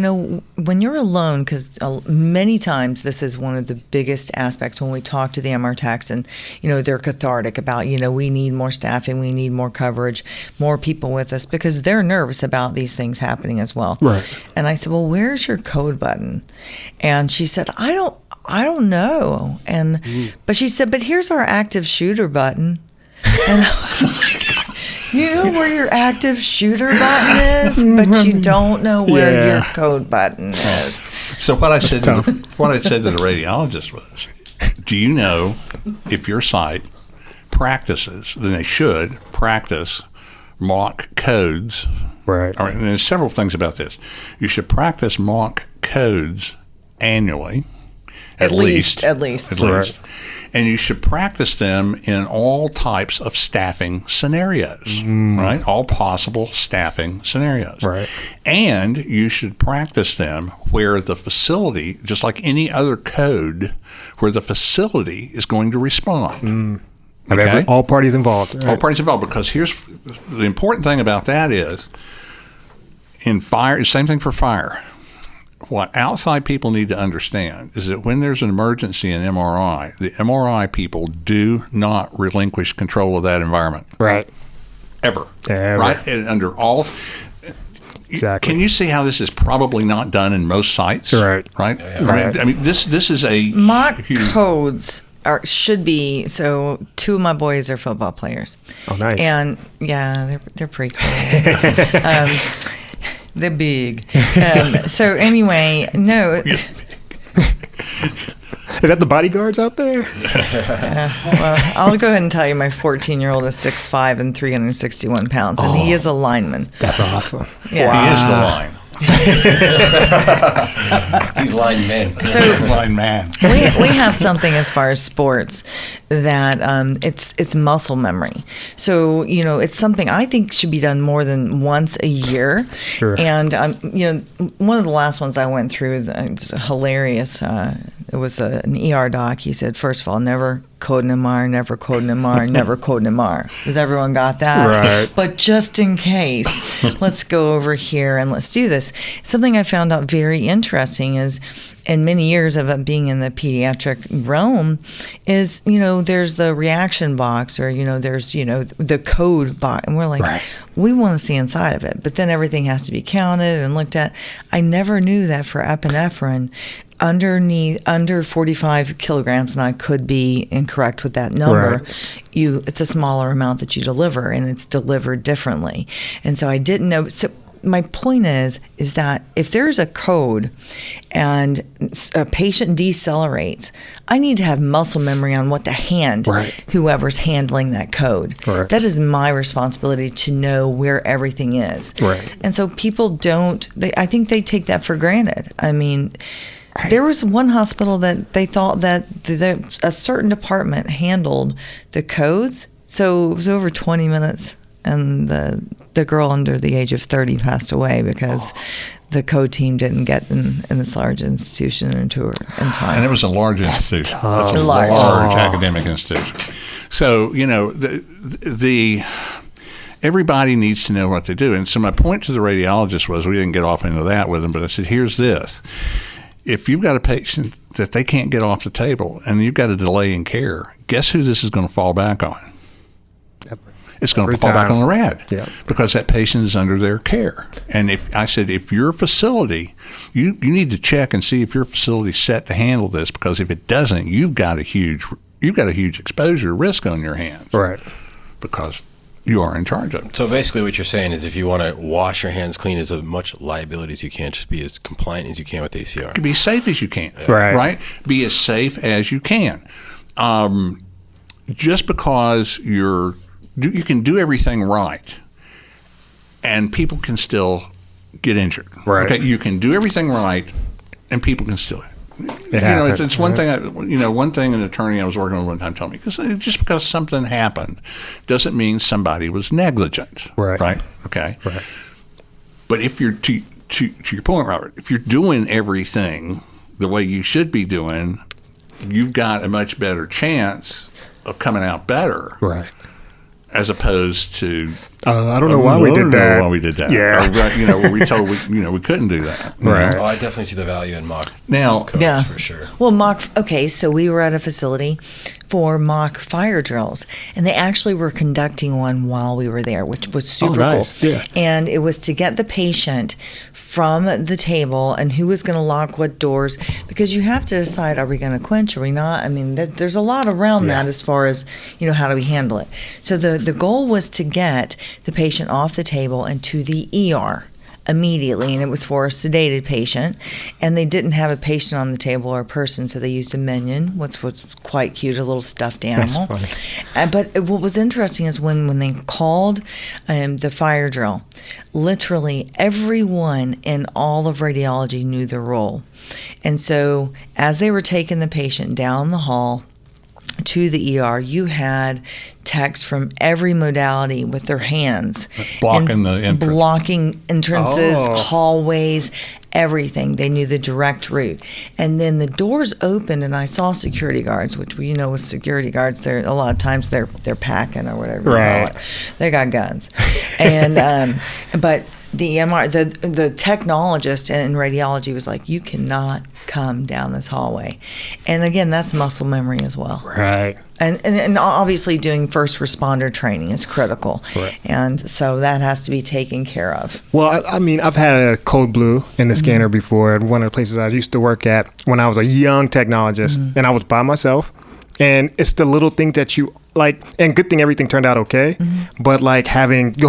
when you're alone, because many times this is one of the biggest aspects when we talk to the MR techs, and they're cathartic about we need more staffing, we need more coverage, more people with us, because they're nervous about these things happening as well. Right. And I said, well, where's your code button? And she said, I don't know. And but she said, but here's our active shooter button. And I was like, you know where your active shooter button is, but you don't know where your code button is. So what I said to the radiologist was, do you know if your site practices, then they should practice mock codes. Right. All right. And there's several things about this. You should practice mock codes annually. At least. Right. And you should practice them in all types of staffing scenarios, right? All possible staffing scenarios. Right. And you should practice them where the facility, just like any other code, where the facility is going to respond. Okay? All parties involved. Right? All parties involved, because here's the important thing about that is, in fire, same thing for fire. What outside people need to understand is that when there's an emergency in MRI, the MRI people do not relinquish control of that environment. Right. Ever. Right? And under all... Exactly. Can you see how this is probably not done in most sites? Right. Right? Yeah. I mean, this is a... Mock codes should be... So, two of my boys are football players. Oh, nice. And, yeah, they're pretty cool. They're big. So anyway, no. Is that the bodyguards out there? Well, I'll go ahead and tell you my 14-year-old is 6'5" and 361 pounds, and he is a lineman. That's awesome. Yeah. He is the line. He's line man. So Line man. we have something as far as sports that it's muscle memory. So it's something I think should be done more than once a year. Sure. And one of the last ones I went through, it was hilarious. It was an ER doc. He said, first of all, never code an MR, never code an MR, never code an MR. Has everyone got that? Right. But just in case, let's go over here and let's do this. Something I found out very interesting is, in many years of being in the pediatric realm, is, there's the reaction box, or, there's, the code box. And we're like, right. We want to see inside of it. But then everything has to be counted and looked at. I never knew that for epinephrine, under 45 kilograms, and I could be incorrect with that number, right. It's a smaller amount that you deliver, and it's delivered differently. And so I didn't know. So my point is that if there's a code and a patient decelerates, I need to have muscle memory on what to hand right. whoever's handling that code. Right. That is my responsibility to know where everything is. Right. And so people I think they take that for granted. I mean, there was one hospital that they thought that a certain department handled the codes. So it was over 20 minutes, and the girl under the age of 30 passed away because the code team didn't get in this large institution into her in time. And it was a large institution. Tough. That's a large academic institution. So, everybody needs to know what they do. And so my point to the radiologist was, we didn't get off into that with him, but I said, here's this. If you've got a patient that they can't get off the table and you've got a delay in care, guess who this is going to fall back on? It's going to fall back on the rad, because that patient is under their care. And if your facility, you need to check and see if your facility is set to handle this, because if it doesn't, you've got a huge exposure risk on your hands, right? Because you are in charge of it. So basically what you're saying is, if you want to wash your hands clean as much liability as you can, just be as compliant as you can with ACR. Be safe as you can. Right. Be as safe as you can. Just because you can do everything right, and people can still get injured. Right. Okay. You can do everything right, and people can still. It's one thing. One thing an attorney I was working with one time told me, because just because something happened doesn't mean somebody was negligent. Right. Right. Okay. Right. But if you're to your point, Robert, if you're doing everything the way you should be doing, you've got a much better chance of coming out better. Right. as opposed to I don't know why we did that. Why we did that? Yeah, or, we told we couldn't do that. Right. Oh, I definitely see the value in mock Now, codes Yeah. for sure. Well, so we were at a facility for mock fire drills, and they actually were conducting one while we were there, which was super nice. cool. Yeah. And it was to get the patient from the table and who was going to lock what doors, because you have to decide, are we going to quench, are we not? I mean, there's a lot around that as far as, how do we handle it. So the goal was to get the patient off the table and to the ER immediately, and it was for a sedated patient, and they didn't have a patient on the table or a person, so they used a minion, which was quite cute, a little stuffed animal. That's funny. But what was interesting is when they called the fire drill, literally everyone in all of radiology knew their role. And so as they were taking the patient down the hall to the ER, you had techs from every modality with their hands blocking the entrance. blocking entrances, Oh. hallways, everything. They knew the direct route. And then the doors opened, and I saw security guards, which we know with security guards, they're a lot of times they're packing or whatever you Right. call it. They got guns, and but the the technologist in radiology was like, you cannot come down this hallway. And again, that's muscle memory as well. Right. And obviously doing first responder training is critical. Right. And so that has to be taken care of. Well, I mean, I've had a code blue in the scanner before at one of the places I used to work at when I was a young technologist, and I was by myself. And it's the little things that you like, and good thing everything turned out okay. But like go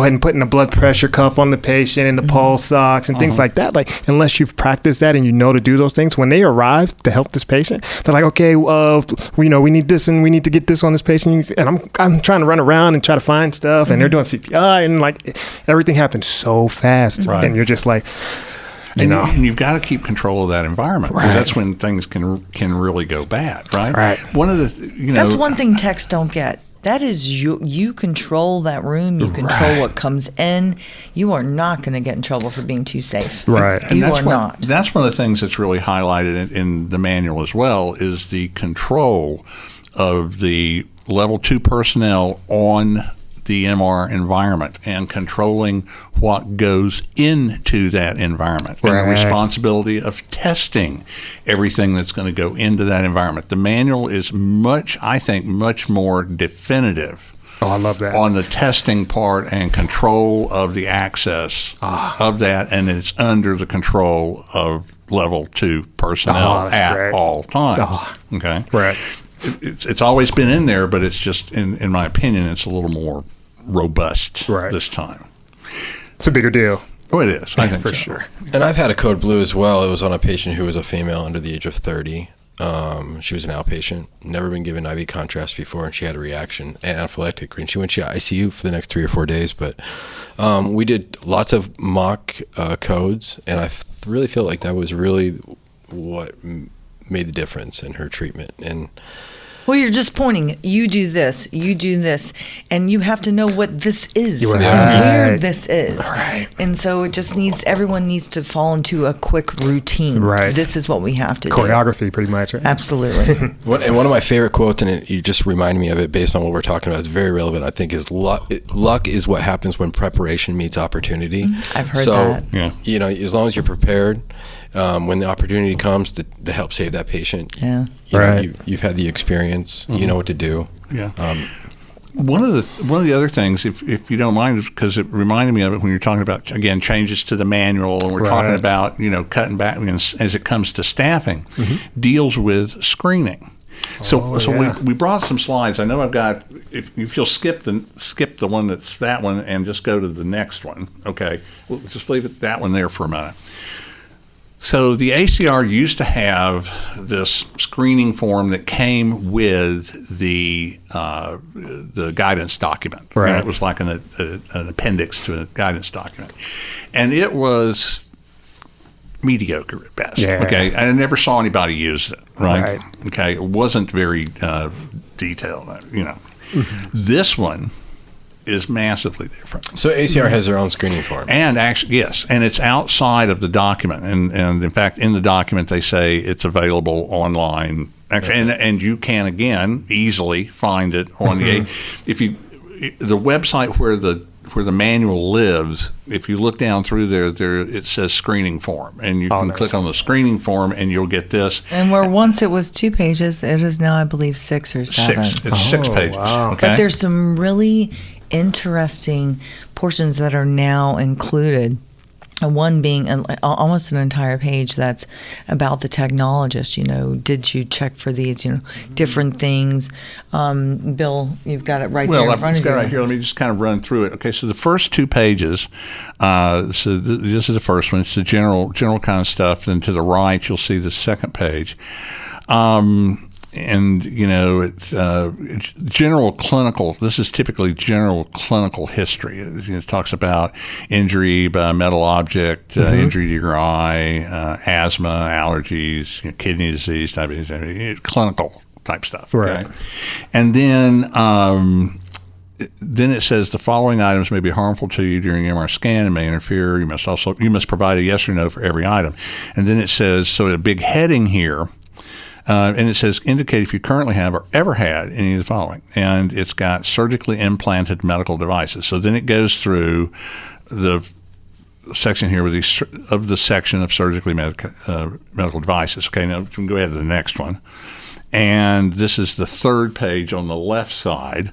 ahead and putting a blood pressure cuff on the patient and the pulse ox and things like that. Like, unless you've practiced that and you know to do those things, when they arrive to help this patient, they're like, okay, we need this and we need to get this on this patient. And I'm trying to run around and try to find stuff, and they're doing CPR, and like everything happens so fast, Right. and you're just like, And you've got to keep control of that environment, because Right. that's when things can really go bad, right? Right. One of the That's one thing techs don't get. That is you control that room. You control what comes in. You are not going to get in trouble for being too safe. Right. You that's are not. That's one of the things that's really highlighted in the manual as well, is the control of the level 2 personnel on the MR environment and controlling what goes into that environment, and the Right. responsibility of testing everything that's going to go into that environment. The manual is much more definitive oh, I love that. on the testing part and control of the access of that, and it's under the control of level 2 personnel that's at great. all times. Okay, Right. It's always been in there, but it's just, in my opinion, it's a little more robust Right. this time. It's a bigger deal. Oh, it is. I think For so. sure. And I've had a code blue as well. It was on a patient who was a female under the age of 30. She was an outpatient, never been given IV contrast before, and she had a reaction, anaphylactic, and she went to ICU for the next 3 or 4 days. But we did lots of mock codes, and I really feel like that was really what made the difference in her treatment. And Well, you're just pointing. You do this, and you have to know what this is, Right. and where this is. Right. And so it just everyone needs to fall into a quick routine. Right. This is what we have to do. Choreography, pretty much. Right? Absolutely. one of my favorite quotes, and you just reminded me of it based on what we're talking about, it's very relevant, I think, is luck. Luck is what happens when preparation meets opportunity. I've heard so, that. Yeah. As long as you're prepared, when the opportunity comes to help save that patient, Yeah. Right. you've had the experience, you know what to do. Yeah. One of the other things, if you don't mind, is because it reminded me of it when you're talking about, again, changes to the manual, and we're talking about cutting back as it comes to staffing, deals with screening. So we brought some slides. I know I've got. If you'll skip the one that's that one and just go to the next one, okay? We'll just leave it that one there for a minute. So the ACR used to have this screening form that came with the guidance document. Right. And it was like an appendix to a guidance document, and it was mediocre at best. Yeah. Okay, I never saw anybody use it. Right. Right. Okay, it wasn't very detailed. This one is massively different. So ACR has their own screening form. And actually, yes, and it's outside of the document. And in fact, in the document, they say it's available online. Actually, and you can, again, easily find it on the the website where the manual lives, if you look down through there it says screening form, and you can click on the screening form, and you'll get this. And where once it was 2 pages, it is now, I believe, 6 or 7. It's 6 pages. Wow. Okay. But there's some really interesting portions that are now included. And one being almost an entire page that's about the technologist. Did you check for these, different things? Bill, you've got it right there in front of you. Right here. Let me just kind of run through it. Okay, so the first 2 pages, this is the first one. It's the general kind of stuff. And to the right, you'll see the second page. And, it's general clinical. This is typically general clinical history. It talks about injury by a metal object, injury to your eye, asthma, allergies, kidney disease, diabetes, clinical type stuff. Right. Okay? And then it says the following items may be harmful to you during MR scan and may interfere. You must provide a yes or no for every item. And then it says, so a big heading here. And it says, indicate if you currently have or ever had any of the following. And it's got surgically implanted medical devices. So then it goes through the section here with the section of surgically medical devices. Okay, now we can go ahead to the next one. And this is the third page on the left side,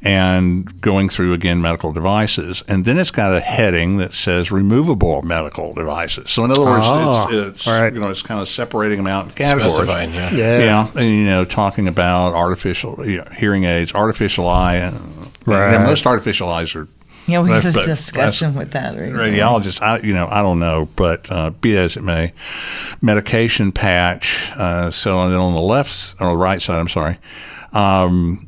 and going through again medical devices. And then it's got a heading that says removable medical devices. So in other words, it's right. it's kind of separating them out in categories. Specifying, Yeah, and talking about artificial hearing aids, artificial eye, and most artificial eyes are. Yeah, we had a discussion with that. Radiologists, I don't know, but be that as it may, medication patch. So and then on the left or the right side, I'm sorry, goes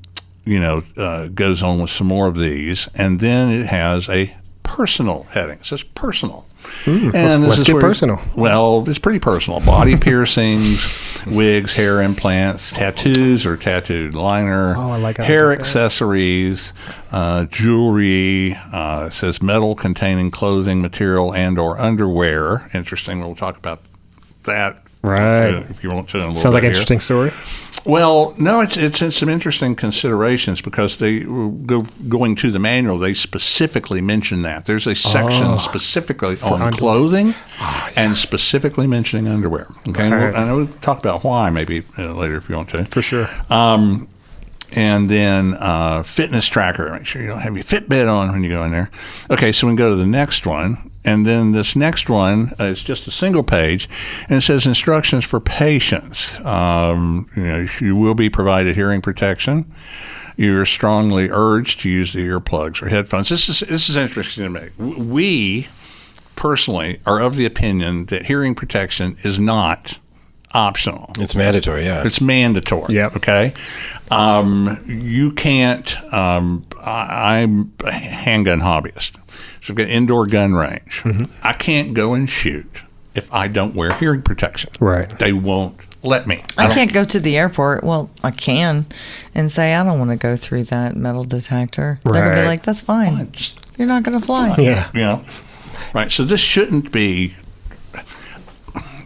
on with some more of these, and then it has a personal heading. It says personal. And let's get personal. Well, it's pretty personal. Body piercings, wigs, hair implants, tattoos or tattooed liner, hair accessories, jewelry. It says metal containing clothing material and or underwear. Interesting. We'll talk about that. Right. If you want to. Sounds like an interesting story. Well, no, it's some interesting considerations because they going to the manual. They specifically mention that there's a section specifically on clothing and specifically mentioning underwear. Okay, right. I know we'll talk about why maybe later if you want to. For sure. And then fitness tracker. Make sure you don't have your Fitbit on when you go in there. Okay, so we can go to the next one. And then this next one is just a single page, and it says instructions for patients. You will be provided hearing protection. You are strongly urged to use the earplugs or headphones. This is interesting to me. We personally are of the opinion that hearing protection is not optional. It's mandatory, yeah. It's mandatory. Yeah. Okay. You can't. I'm a handgun hobbyist. So I've got indoor gun range. Mm-hmm. I can't go and shoot if I don't wear hearing protection. Right. They won't let me. I can't go to the airport. Well, I can and say, I don't want to go through that metal detector. Right. They're going to be like, that's fine. You're not going to fly. Yeah. Right. So this shouldn't be.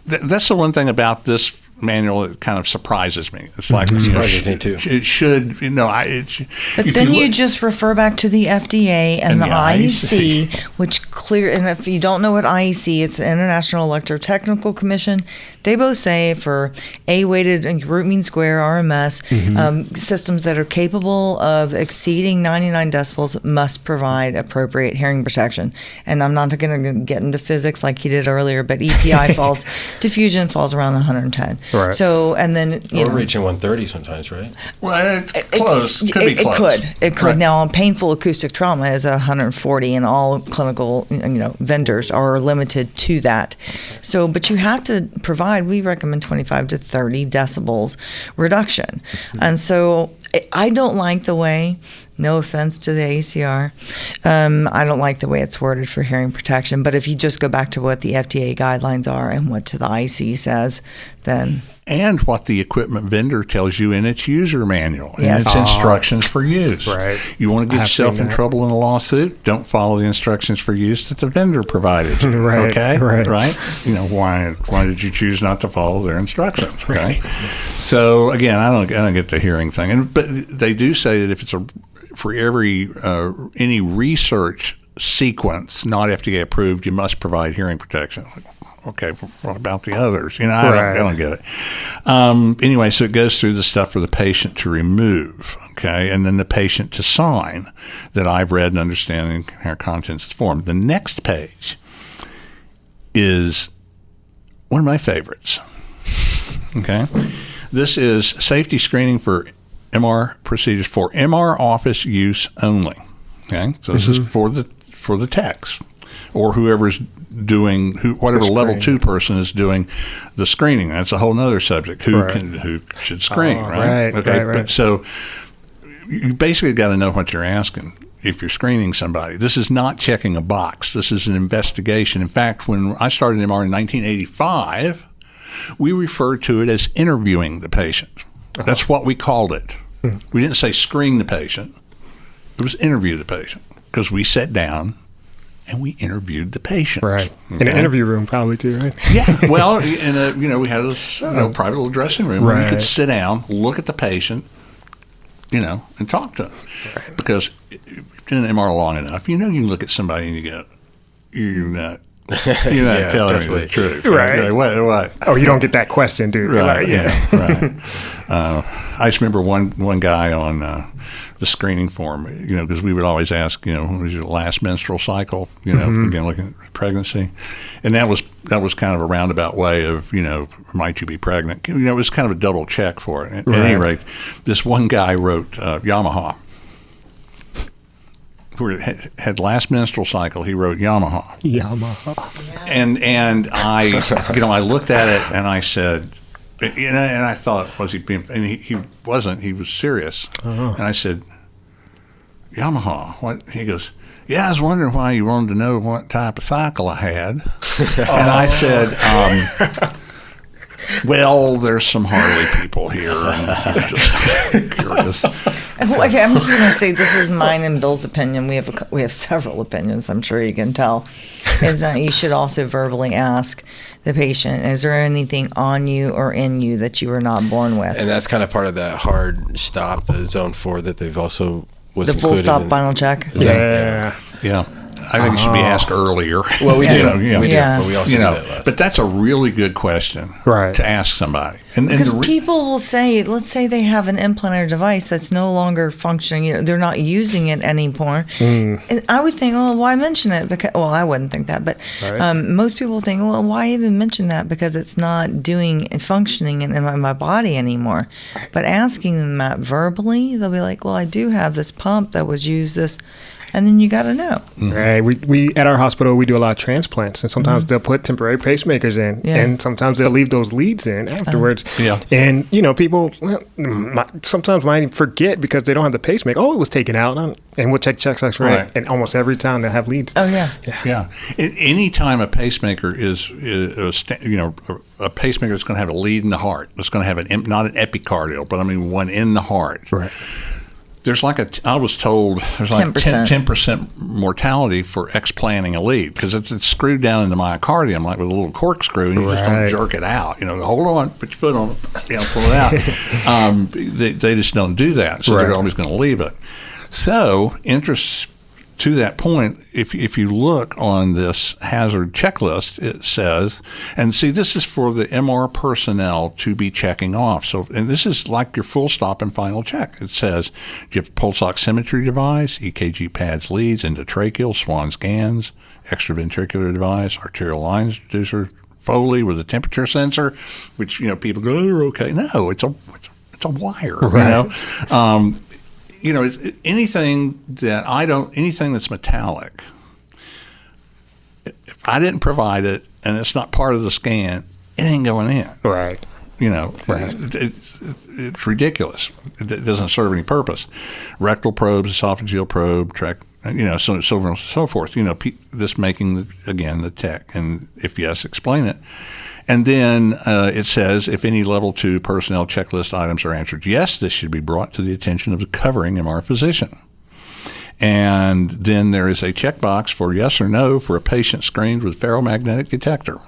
That's the one thing about this manual that kind of surprises me. It's like surprises me too. It should, But then you just refer back to the FDA and the IEC, which clear. And if you don't know what IEC, it's the International Electrotechnical Commission. They both say for A-weighted root mean square RMS systems that are capable of exceeding 99 decibels must provide appropriate hearing protection. And I'm not going to get into physics like he did earlier, but EPI falls, diffusion falls around 110. Right. So, and then we're reaching 130 sometimes, right? Well, it's close. Could be close. It could. Right. Now, painful acoustic trauma is at 140, and all clinical, vendors are limited to that. So, but you have to provide. We recommend 25 to 30 decibels reduction, and so I don't like the way. No offense to the ACR. I don't like the way it's worded for hearing protection. But if you just go back to what the FDA guidelines are and what the IC says, then... And what the equipment vendor tells you in its user manual, and its instructions for use. Right. You want to get yourself in trouble in a lawsuit? Don't follow the instructions for use that the vendor provided you. Right. Okay? Right. Why did you choose not to follow their instructions? Okay. So again, I don't get the hearing thing, but they do say that if it's for every any research sequence not FDA approved, you must provide hearing protection. Okay, what about the others? I don't get it. Anyway, so it goes through the stuff for the patient to remove, okay, and then the patient to sign that I've read and understand how contents is formed. The next page is one of my favorites, okay? This is safety screening for MR procedures for MR office use only, okay? So this is for the techs or whoever's doing whatever level 2 person is doing the screening. That's a whole nother subject. Who should screen, right? Okay, right. But so you basically got to know what you're asking if you're screening somebody. This is not checking a box. This is an investigation. In fact, when I started MR in 1985, we referred to it as interviewing the patient. That's what we called it. We didn't say screen the patient. It was interview the patient because we sat down and we interviewed the patient. Right. Okay? In an interview room, probably too, right? Yeah. Well, we had a private little dressing room where you could sit down, look at the patient, and talk to them. Right. Because if you've done an MR long enough, you can look at somebody and you go, you're not telling me the truth. Right. What? Oh, you don't get that question, dude. Right. Right. I just remember one guy on the screening form, because we would always ask, when was your last menstrual cycle? Again, looking at pregnancy, and that was kind of a roundabout way of, might you be pregnant? It was kind of a double check for it. At any rate, this one guy wrote Yamaha. Who had last menstrual cycle, he wrote Yamaha. And I looked at it and I said, and I thought, was he being? And he wasn't. He was serious. And I said, Yamaha. What? He goes, yeah, I was wondering why you wanted to know what type of cycle I had. And I said, well, there's some Harley people here, and I'm just curious. Okay, I'm just going to say this is mine and Bill's opinion. We have several opinions. I'm sure you can tell. Is that you should also verbally ask the patient, is there anything on you or in you that you were not born with? And that's kind of part of that hard stop, the zone 4 that they've also was the full stop final check. Yeah. I think it should be asked earlier. Well, we do. We do. Yeah. But we also do that last. But that's a really good question to ask somebody. Because people will say, let's say they have an implant or device that's no longer functioning. They're not using it anymore. And I would think, why mention it? Because, I wouldn't think that. But most people think, why even mention that? Because it's not functioning in my body anymore. But asking them that verbally, they'll be like, I do have this pump that was used this. And then you got to know. Right. We at our hospital, we do a lot of transplants, and sometimes they'll put temporary pacemakers in, and sometimes they'll leave those leads in afterwards. And people sometimes might forget because they don't have the pacemaker. Oh, it was taken out, and we'll check X-ray, and almost every time they'll have leads. Yeah. Any time a pacemaker is a pacemaker is going to have a lead in the heart. It's going to have not an epicardial, but one in the heart. Right. There's I was told there's 10% mortality for explanting a lead because it's screwed down in the myocardium with a little corkscrew, and you just don't jerk it out. Hold on, put your foot on it, pull it out. They just don't do that, so they're always going to leave it. So, to that point, if you look on this hazard checklist, it says, and see, this is for the MR personnel to be checking off. So, and this is like your full stop and final check. It says, do you have a pulse oximetry device, EKG pads, leads, endotracheal, Swan scans, extraventricular device, arterial lines reducer, Foley with a temperature sensor, which, people go, oh, okay. No, it's a wire, anything that's metallic, if I didn't provide it and it's not part of the scan, it ain't going in. Right. It's ridiculous. It doesn't serve any purpose. Rectal probes, esophageal probe, so on and so forth. This making, the tech. And if yes, explain it. And then it says, if any level 2 personnel checklist items are answered yes, this should be brought to the attention of the covering MR physician. And then there is a checkbox for yes or no for a patient screened with ferromagnetic detector.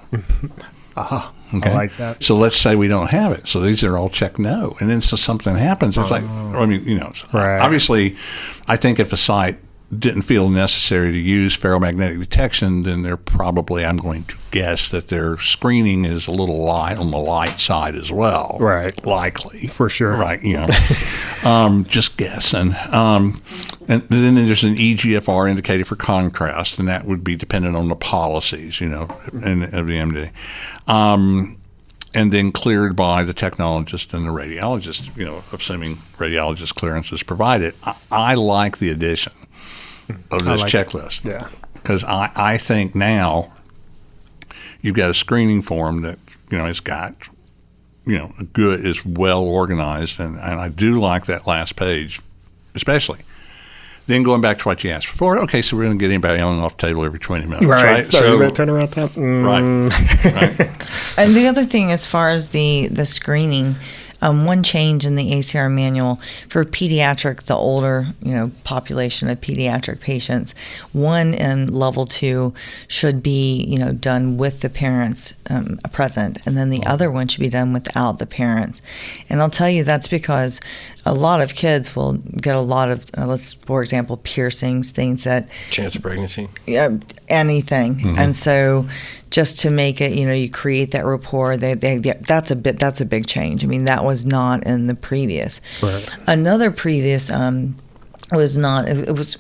I like that. So let's say we don't have it. So these are all checked no. And then so something happens. It's like, I mean, Right. Obviously, I think if a site didn't feel necessary to use ferromagnetic detection, then they're probably, I'm going to guess that their screening is a little light on the light side as well. Right. Likely. For sure. Right. Just guessing. And then there's an EGFR indicator for contrast, and that would be dependent on the policies, of the MD. And then cleared by the technologist and the radiologist, assuming radiologist clearance is provided. I like the addition of this checklist. Yeah. Because I think now you've got a screening form that, has got, good, is well organized. And I do like that last page, especially. Then going back to what you asked for, okay, so we're going to get anybody on and off the table every 20 minutes, right? So you turn around top. Right. And the other thing, as far as the screening, one change in the ACR manual for pediatric, the older population of pediatric patients, one in level 2 should be done with the parents present, and then the other one should be done without the parents. And I'll tell you that's because a lot of kids will get a lot of, for example, piercings, things that Chance of pregnancy. Anything, Mm-hmm. and so just to make it, you create that rapport. That's a big change. I mean, that was not in the previous. Right. Another previous was not. It was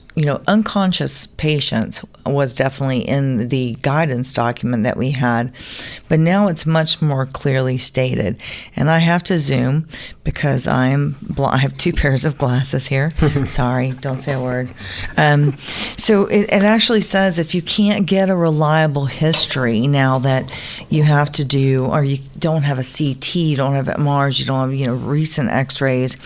unconscious patients was definitely in the guidance document that we had, but now it's much more clearly stated. And I have to zoom because I have 2 pairs of glasses here. Sorry, don't say a word. So it actually says if you can't get a reliable history now that you have to do, or you don't have a CT, you don't have MRs, you don't have recent X-rays,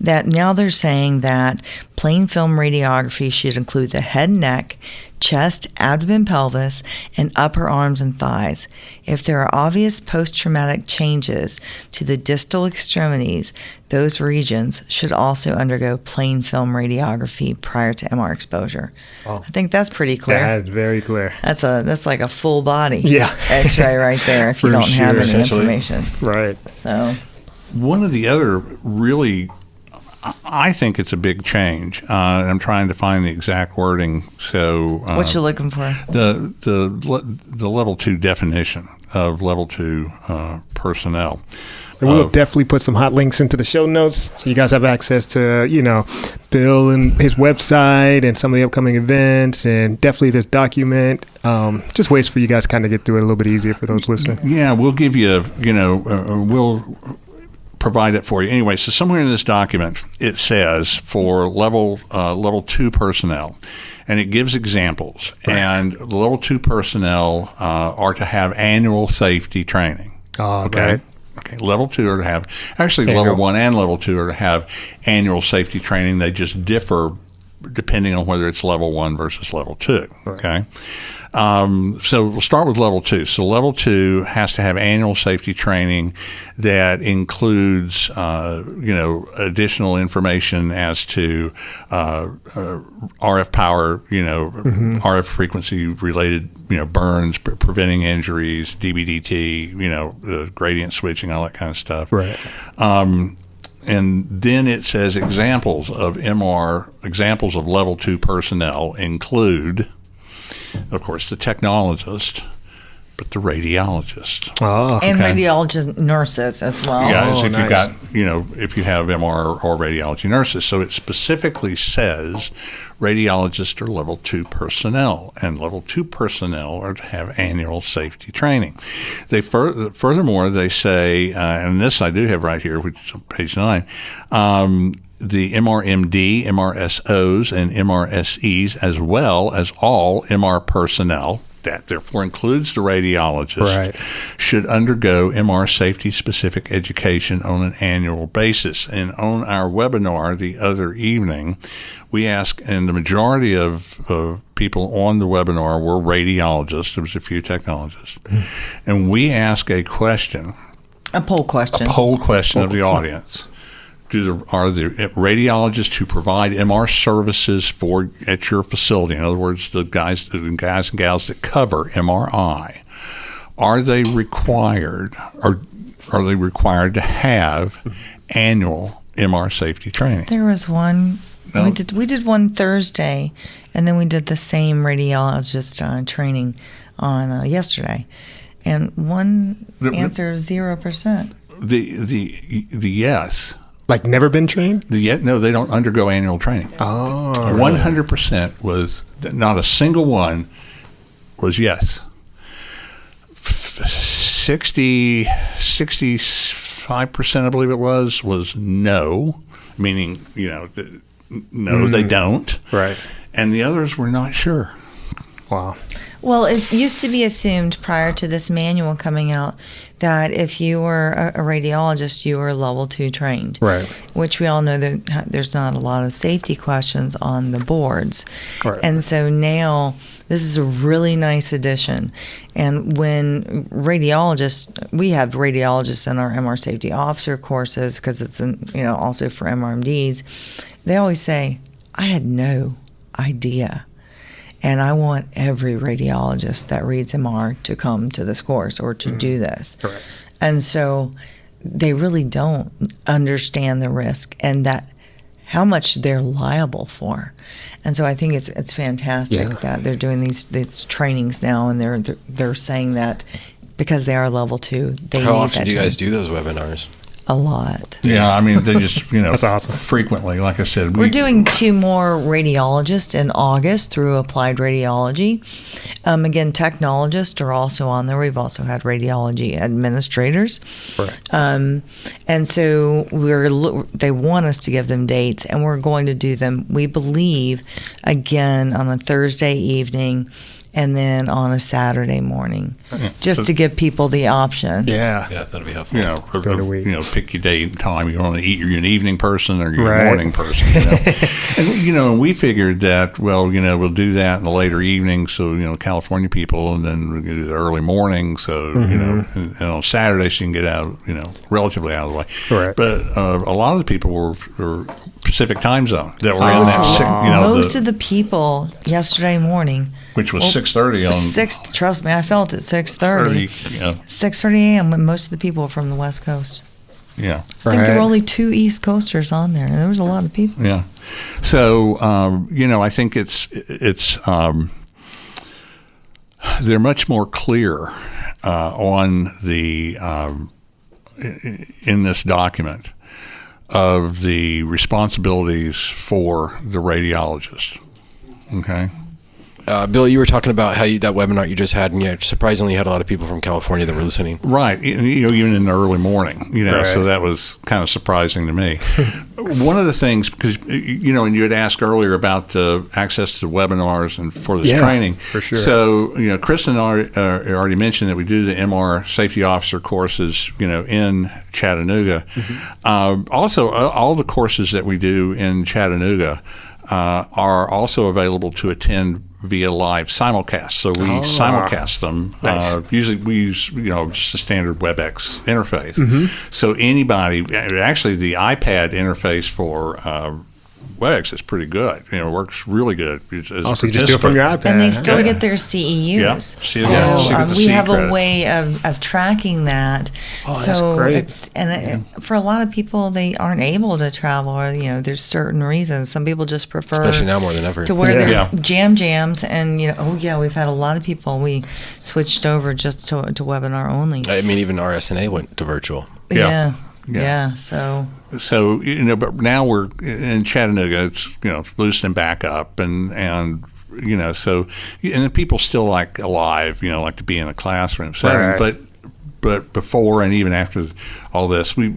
that now they're saying that plain film radiography should include the head and neck, chest, abdomen, pelvis, and upper arms and thighs. If there are obvious post-traumatic changes to the distal extremities, those regions should also undergo plain film radiography prior to MR exposure. Oh. I think that's pretty clear. That's very clear. That's like a full body X-ray right there if you For don't have any sure. information. Right. So One of the other really, I think it's a big change. I'm trying to find the exact wording. So what you looking for? The level 2 definition of level 2 personnel. And we'll definitely put some hot links into the show notes so you guys have access to, Bill and his website and some of the upcoming events, and definitely this document. Just ways for you guys to kind of get through it a little bit easier for those listening. Yeah, we'll give you, we'll provide it for you. Anyway, so somewhere in this document, it says for level 2 personnel, and it gives examples. Right. And the level 2 personnel are to have annual safety training. Oh, okay. Right. Okay, level 2 are to have, level 1 and level 2 are to have annual safety training. They just differ depending on whether it's level 1 versus level 2. Okay. So we'll start with level 2. So level 2 has to have annual safety training that includes, additional information as to RF power, RF frequency related, burns, preventing injuries, DBDT, gradient switching, all that kind of stuff. Right. And then it says examples of level 2 personnel include, of course, the technologist, but the radiologist. Oh, and radiologist nurses as well. Yeah, if nice. you've got, if you have MR or radiology nurses. So it specifically says radiologists are level 2 personnel, and level 2 personnel are to have annual safety training. They furthermore, they say, and this I do have right here, which is on page 9, the MRMD, MRSOs, and MRSEs, as well as all MR personnel, that therefore includes the radiologist, right, should undergo MR safety-specific education on an annual basis. And on our webinar the other evening, we asked, and the majority of people on the webinar were radiologists. There was a few technologists. And we asked a question. A poll question Of the audience. Are the radiologists who provide MR services at your facility, in other words, the guys and gals that cover MRI, are they required to have annual MR safety training? There was one. No? We did one Thursday, and then we did the same radiologist training on yesterday, and one answer 0%. The yes. Like never been trained? No, they don't undergo annual training. Oh, 100% was, not a single one was yes. 65%, I believe it was no, meaning, no, they don't. Right. And the others were not sure. Wow. Well, it used to be assumed prior to this manual coming out that if you were a radiologist, you were level 2 trained. Right. Which we all know that there's not a lot of safety questions on the boards. Right. And so now this is a really nice addition. And when radiologists, we have radiologists in our MR safety officer courses because it's also for MRMDs. They always say, I had no idea. And I want every radiologist that reads MR to come to this course or to do this. Correct. And so they really don't understand the risk and that how much they're liable for. And so I think it's fantastic that they're doing these trainings now, and they're saying that because they are level 2, they How need often that do you guys training. do those webinars? A lot. Yeah, I mean, they just, That's awesome. frequently, like I said. We're doing 2 more radiologists in August through Applied Radiology. Again, technologists are also on there. We've also had radiology administrators. Right. And so they want us to give them dates, and we're going to do them, we believe, again on a Thursday evening and then on a Saturday morning, just to give people the option. Yeah. Yeah, that'll be helpful. Go to week. Pick your date and time. You want to eat. You're an evening person or you're Right. a morning person. And we figured that we'll do that in the later evening. So California people, and then we're going to do the early morning. So and on Saturday so you can get out, relatively out of the way. Correct. But a lot of the people were Pacific time zone that were in that. Most of the people yesterday morning, which was 6:30 on 6. Trust me, I felt it 6:30. 6:30 a.m. when most of the people were from the West Coast. Yeah. I think there were only 2 East Coasters on there, and there was a lot of people. Yeah. So I think it's they're much more clear on the in this document of the responsibilities for the radiologist. Okay. Bill, you were talking about how that webinar you just had, and surprisingly you had a lot of people from California that were listening. Right. Even in the early morning, Right. So that was kind of surprising to me. One of the things, because, and you had asked earlier about access to webinars and for this training. For sure. So, Kristan already mentioned that we do the MR safety officer courses, in Chattanooga. Also, all the courses that we do in Chattanooga are also available to attend via live simulcast. So we simulcast them. Nice. Usually we use, just a standard WebEx interface. So anybody, actually the iPad interface for WebEx is pretty good. It works really good. Also, you just do it from your iPad. And they still get their CEUs. Yeah. So we have a way of tracking that. Oh, so that's great. For a lot of people, they aren't able to travel, or there's certain reasons. Some people just prefer, Especially now more than ever, to wear their Yeah. jams. And we've had a lot of people. We switched over just to webinar only. I mean, even RSNA went to virtual. Yeah. So but now we're in Chattanooga. It's loosening back up, and so and the people still like alive. Like to be in a classroom setting, Right. but before and even after all this, we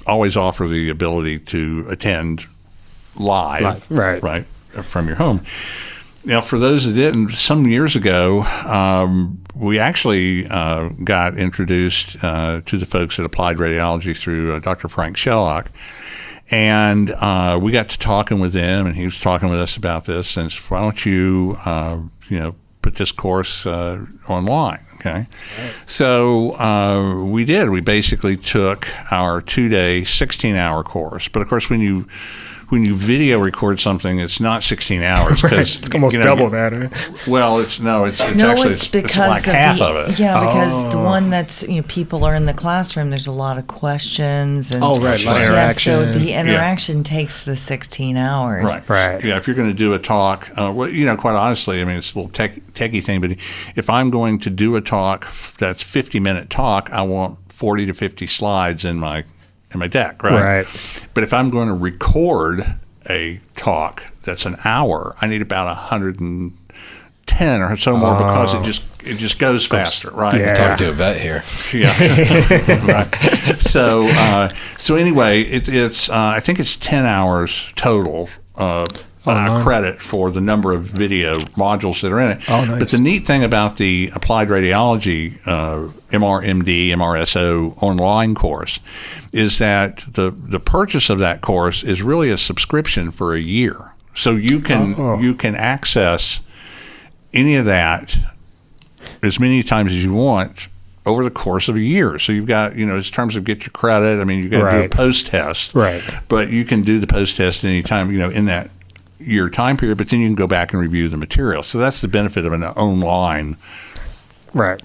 always offer the ability to attend live. Right from your home. Now, for those that didn't, some years ago, we actually got introduced to the folks at Applied Radiology through Dr. Frank Shellock. And we got to talking with them, and he was talking with us about this. And said, why don't you, put this course online? Okay. Right. So we did. We basically took our 2-day, 16-hour course. But, of course, when you when you video record something, it's not 16 hours because it's almost double that. Right? Well, it's because like half of it. Yeah, because the one that's people are in the classroom. There's a lot of questions. And, interaction. So the interaction takes the 16 hours. Right. Yeah, if you're going to do a talk, quite honestly, I mean, it's a little techie thing, but if I'm going to do a talk that's 50-minute talk, I want 40 to 50 slides in my deck, right? But if I'm going to record a talk that's an hour, I need about 110 or so more because it just goes faster, right? Yeah. Talk to a vet here. Yeah. Right. So anyway, it's I think it's 10 hours total. Credit for the number of video modules that are in it. Nice. But the neat thing about the Applied Radiology MRMD, MRSO online course is that the purchase of that course is really a subscription for a year. So you can access any of that as many times as you want over the course of a year. So you've got, in terms of get your credit, I mean, you've got to do a post-test. Right. But you can do the post-test anytime, in that year time period, but then you can go back and review the material. So that's the benefit of an online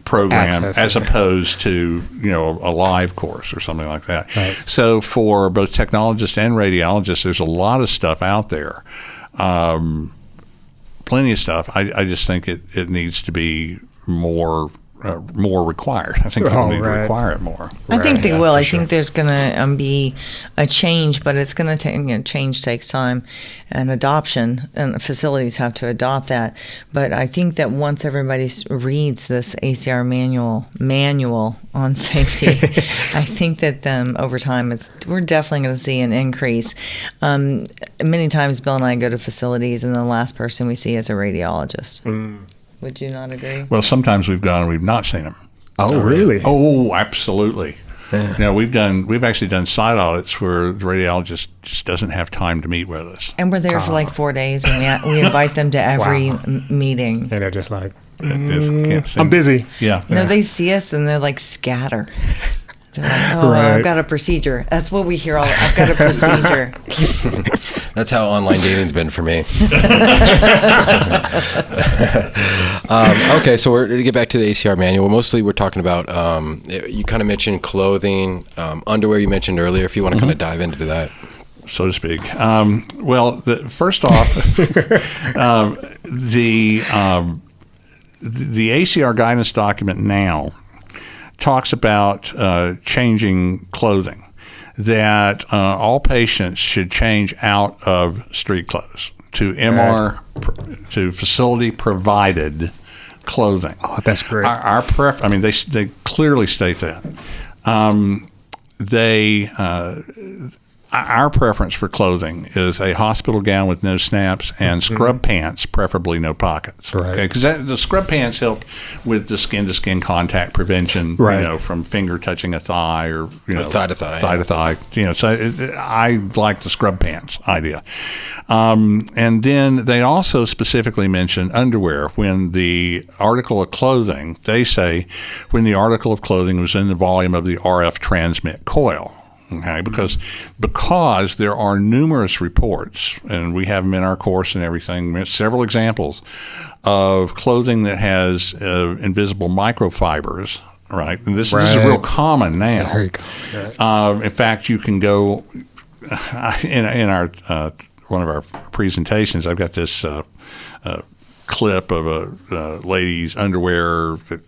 program as opposed to, a live course or something like that. Right. So for both technologists and radiologists, there's a lot of stuff out there. Plenty of stuff. I just think it needs to be more required. I think they'll need to require it more. I think they will. I think there's going to be a change, but it's going to take change takes time and adoption, and facilities have to adopt that. But I think that once everybody reads this ACR manual on safety, I think that over time we're definitely going to see an increase. Many times Bill and I go to facilities, and the last person we see is a radiologist. Would you not agree? Well, sometimes we've gone and we've not seen them. Oh, really? Oh, absolutely. Yeah. We've actually done site audits where the radiologist just doesn't have time to meet with us. And we're there for like 4 days, and we invite them to every meeting. And they're just like, I'm busy. Yeah. No, they see us and they're like scatter. They're like, I've got a procedure. That's what we hear all. I've got a procedure. That's how online dating's been for me. Okay, so we're to get back to the ACR manual. Mostly, we're talking about. You kind of mentioned clothing, underwear. You mentioned earlier. If you want to kind of dive into that, so to speak. First off, the ACR guidance document now talks about changing clothing, that all patients should change out of street clothes to to facility provided clothing. Oh, that's great. Our they clearly state that. Our preference for clothing is a hospital gown with no snaps and scrub pants, preferably no pockets. Right. Okay, because the scrub pants help with the skin-to-skin contact prevention. Right. From finger touching a thigh or thigh to thigh. Thigh to thigh. So I like the scrub pants idea. And then they also specifically mention underwear. When the article of clothing, they say when the article of clothing was in the volume of the RF transmit coil. Okay, because there are numerous reports, and we have them in our course and everything, several examples of clothing that has invisible microfibers, right? And this is real common now. Very common. In fact, you can go in our one of our presentations. I've got this clip of a lady's underwear that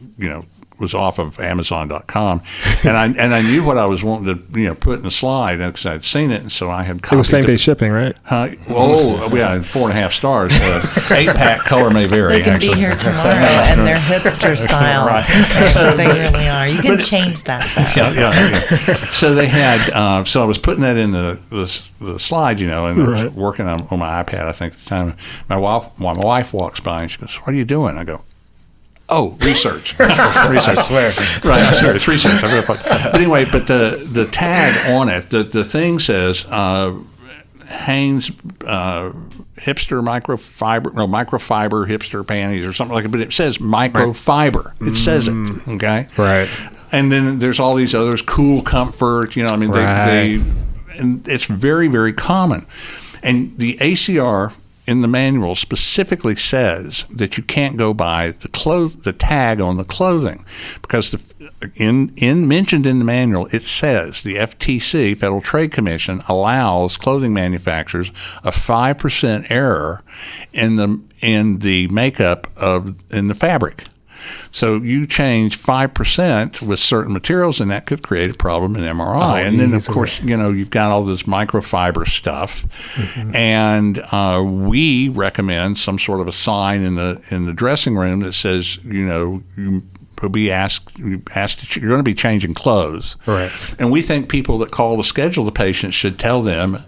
was off of Amazon.com, and I knew what I was wanting to put in the slide because I'd seen it, and so I had copied it was same day shipping, right? We had 4.5 stars. 8-pack color may vary. They can actually be here tomorrow, and they're hipster style. Right. They really are. You can change that, though. Yeah. So they had. So I was putting that in the slide, and I was working on my iPad. I think at the time, my wife walks by and she goes, "What are you doing?" I go, "Oh, research." I swear. Right, I swear. It's research. But anyway, the tag on it, the thing says Hanes hipster microfiber hipster panties or something like that, but it says microfiber. It says it, okay? Right. And then there's all these others, cool comfort, they and it's very, very common. And the ACR in the manual specifically says that you can't go by the tag on the clothing, because mentioned in the manual, it says the FTC, Federal Trade Commission, allows clothing manufacturers a 5% error in the makeup in the fabric. So you change 5% with certain materials, and that could create a problem in MRI. And then, of course, you've got all this microfiber stuff, and we recommend some sort of a sign in the dressing room that says, you'll be asked you're going to be changing clothes. Right. And we think people that call to schedule the patient should tell them,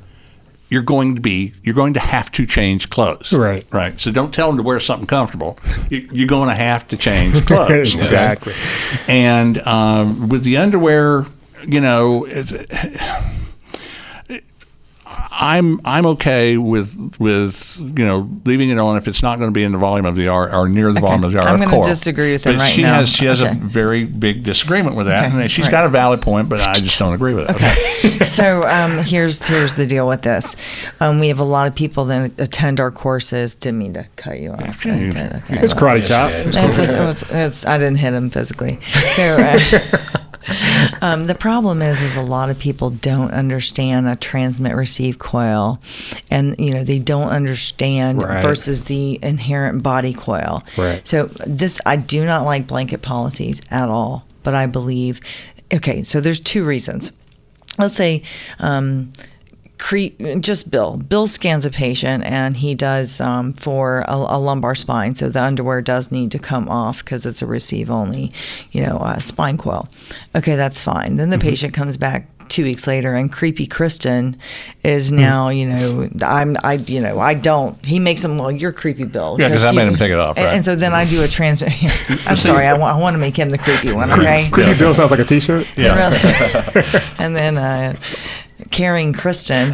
you're going to have to change clothes. Right. Right. So don't tell them to wear something comfortable. You're going to have to change clothes. Exactly. And with the underwear, I'm okay with leaving it on if it's not going to be in the volume of the R or near the volume of the R. I'm going to disagree with him right now. She has a very big disagreement with that, and she's got a valid point, but I just don't agree with it. Okay. So here's the deal with this. We have a lot of people that attend our courses. Didn't mean to cut you off. Okay. It's karate chop. I didn't hit him physically. So. The problem is a lot of people don't understand a transmit-receive coil, and they don't understand versus the inherent body coil. Right. So I do not like blanket policies at all, but I believe. Okay, so there's two reasons. Let's say. Bill scans a patient, and he does for a lumbar spine, so the underwear does need to come off because it's a receive only, spine coil. Okay, that's fine. Then the patient comes back 2 weeks later, and creepy Kristan is now, I don't. He makes him, well, you're creepy, Bill. Yeah, because I made him take it off, right? And so then I do a transmit. I'm sorry, I want to make him the creepy one, okay? Creepy Bill sounds like a T-shirt. Yeah. Really. And then carrying Kristan,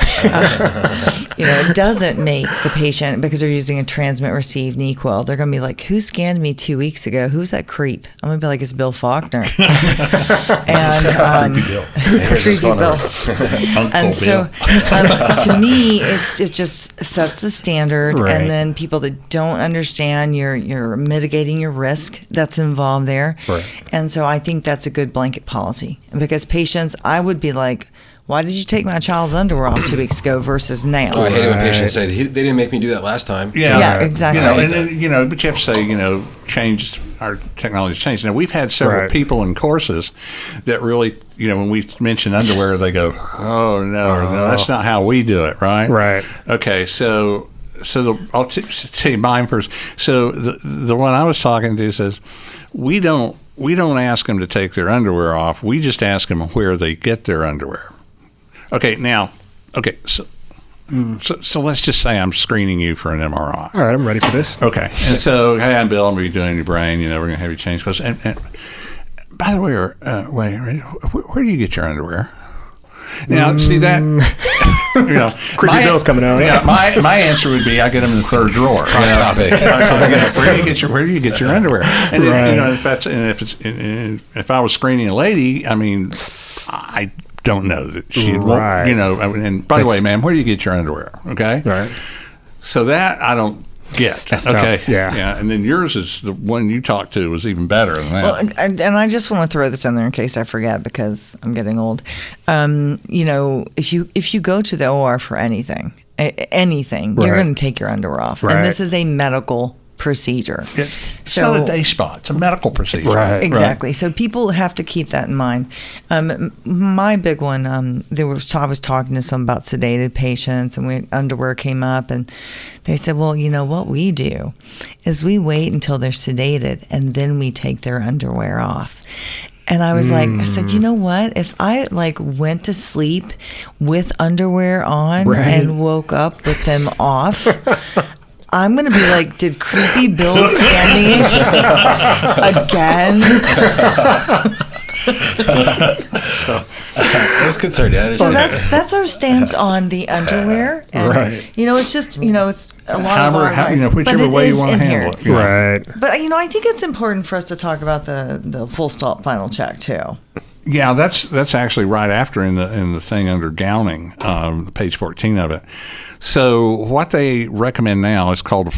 it doesn't make the patient, because they're using a transmit-receive knee coil, they're going to be like, who scanned me 2 weeks ago? Who's that creep? I'm going to be like, it's Bill Faulkner. And Creepy Bill. Here's his phone number. And so, to me, it just sets the standard, Right. and then people that don't understand, you're mitigating your risk that's involved there. Right. And so I think that's a good blanket policy, because patients, I would be like, why did you take my child's underwear off 2 weeks ago versus now? Oh, I hate it when patients say they didn't make me do that last time. Yeah, exactly. And then, but you have to say, our technology's changed. Now, we've had several people in courses that really, when we mention underwear, they go, oh, no, that's not how we do it, right? Right. Okay, so I'll tell you mine first. So the one I was talking to says, we don't ask them to take their underwear off. We just ask them where they get their underwear. So let's just say I'm screening you for an MRI. All right, I'm ready for this. Okay, and so, hey, I'm Bill. I'm going to be doing your brain. We're going to have you change clothes. And by the way, where do you get your underwear? Now, see that? Creepy Bill's coming out. Yeah, my answer would be I get them in the third drawer. Topic. Where do you get your underwear? And if I was screening a lady, I don't know that she'd want, and by the way, ma'am, where do you get your underwear? Okay. Right. So that I don't get. That's okay. tough. Yeah. Yeah. And then yours is the one you talked to was even better than that. Well, and I just want to throw this in there in case I forget, because I'm getting old. If you go to the OR for anything, you're going to take your underwear off. Right. And this is a medical procedure. It's not a day spa. It's a medical procedure. Right. Exactly. So people have to keep that in mind. My big one, I was talking to some about sedated patients, and underwear came up, and they said, well, what we do is we wait until they're sedated, and then we take their underwear off. And I was I said, you know what? If I went to sleep with underwear on and woke up with them off, I'm going to be like, did creepy Bill scan me again? That's concerning. So that's our stance on the underwear. And, it's just, it's a lot of our life. Whichever way you want to handle it. Right. But, I think it's important for us to talk about the full stop final check, too. Yeah, that's actually right after in the thing under gowning, page 14 of it. So what they recommend now is called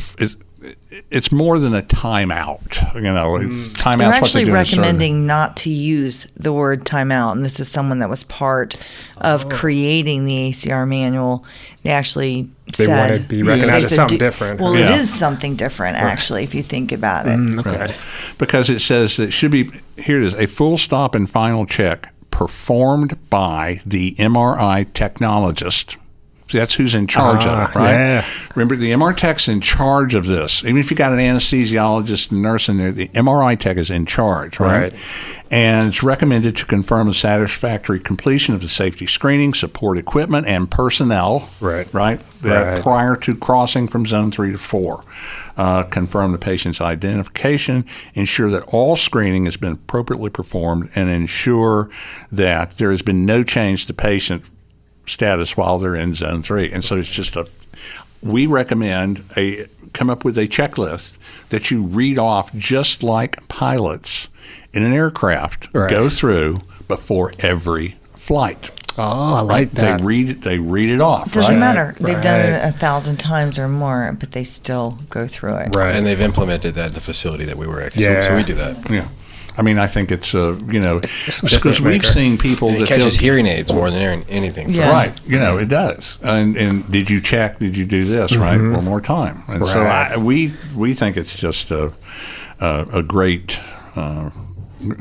it's more than a timeout. Timeout's They're what actually they do recommending not to use the word timeout, and this is someone that was part of creating the ACR manual. They actually They said want to be recognized as something different. Well, it Yeah. is something different, actually, if you think about it. Okay. Right. Because it says that it should be, here it is, a full stop and final check performed by the MRI technologist. See, that's who's in charge of it, right? Yeah. Remember, the MR tech's in charge of this. Even if you got an anesthesiologist and nurse in there, the MRI tech is in charge, right? And it's recommended to confirm the satisfactory completion of the safety screening, support equipment, and personnel, Right. That prior to crossing from zone 3 to 4. Confirm the patient's identification, ensure that all screening has been appropriately performed, and ensure that there has been no change to patient status while they're in zone 3. And so it's just we recommend come up with a checklist that you read off just like pilots in an aircraft go through before every flight. Oh, I like that. They read it off. It doesn't right? matter. They've done it 1,000 times or more, but they still go through it. Right. And they've implemented that at the facility that we were at. Yeah. So we do that. Yeah. I mean, I think it's because we've maker. seen people And it that catches feel- hearing aids more than anything. Yeah. Right. It does. And did you check? Did you do this? Right. One more time. And Right. so we think it's just a great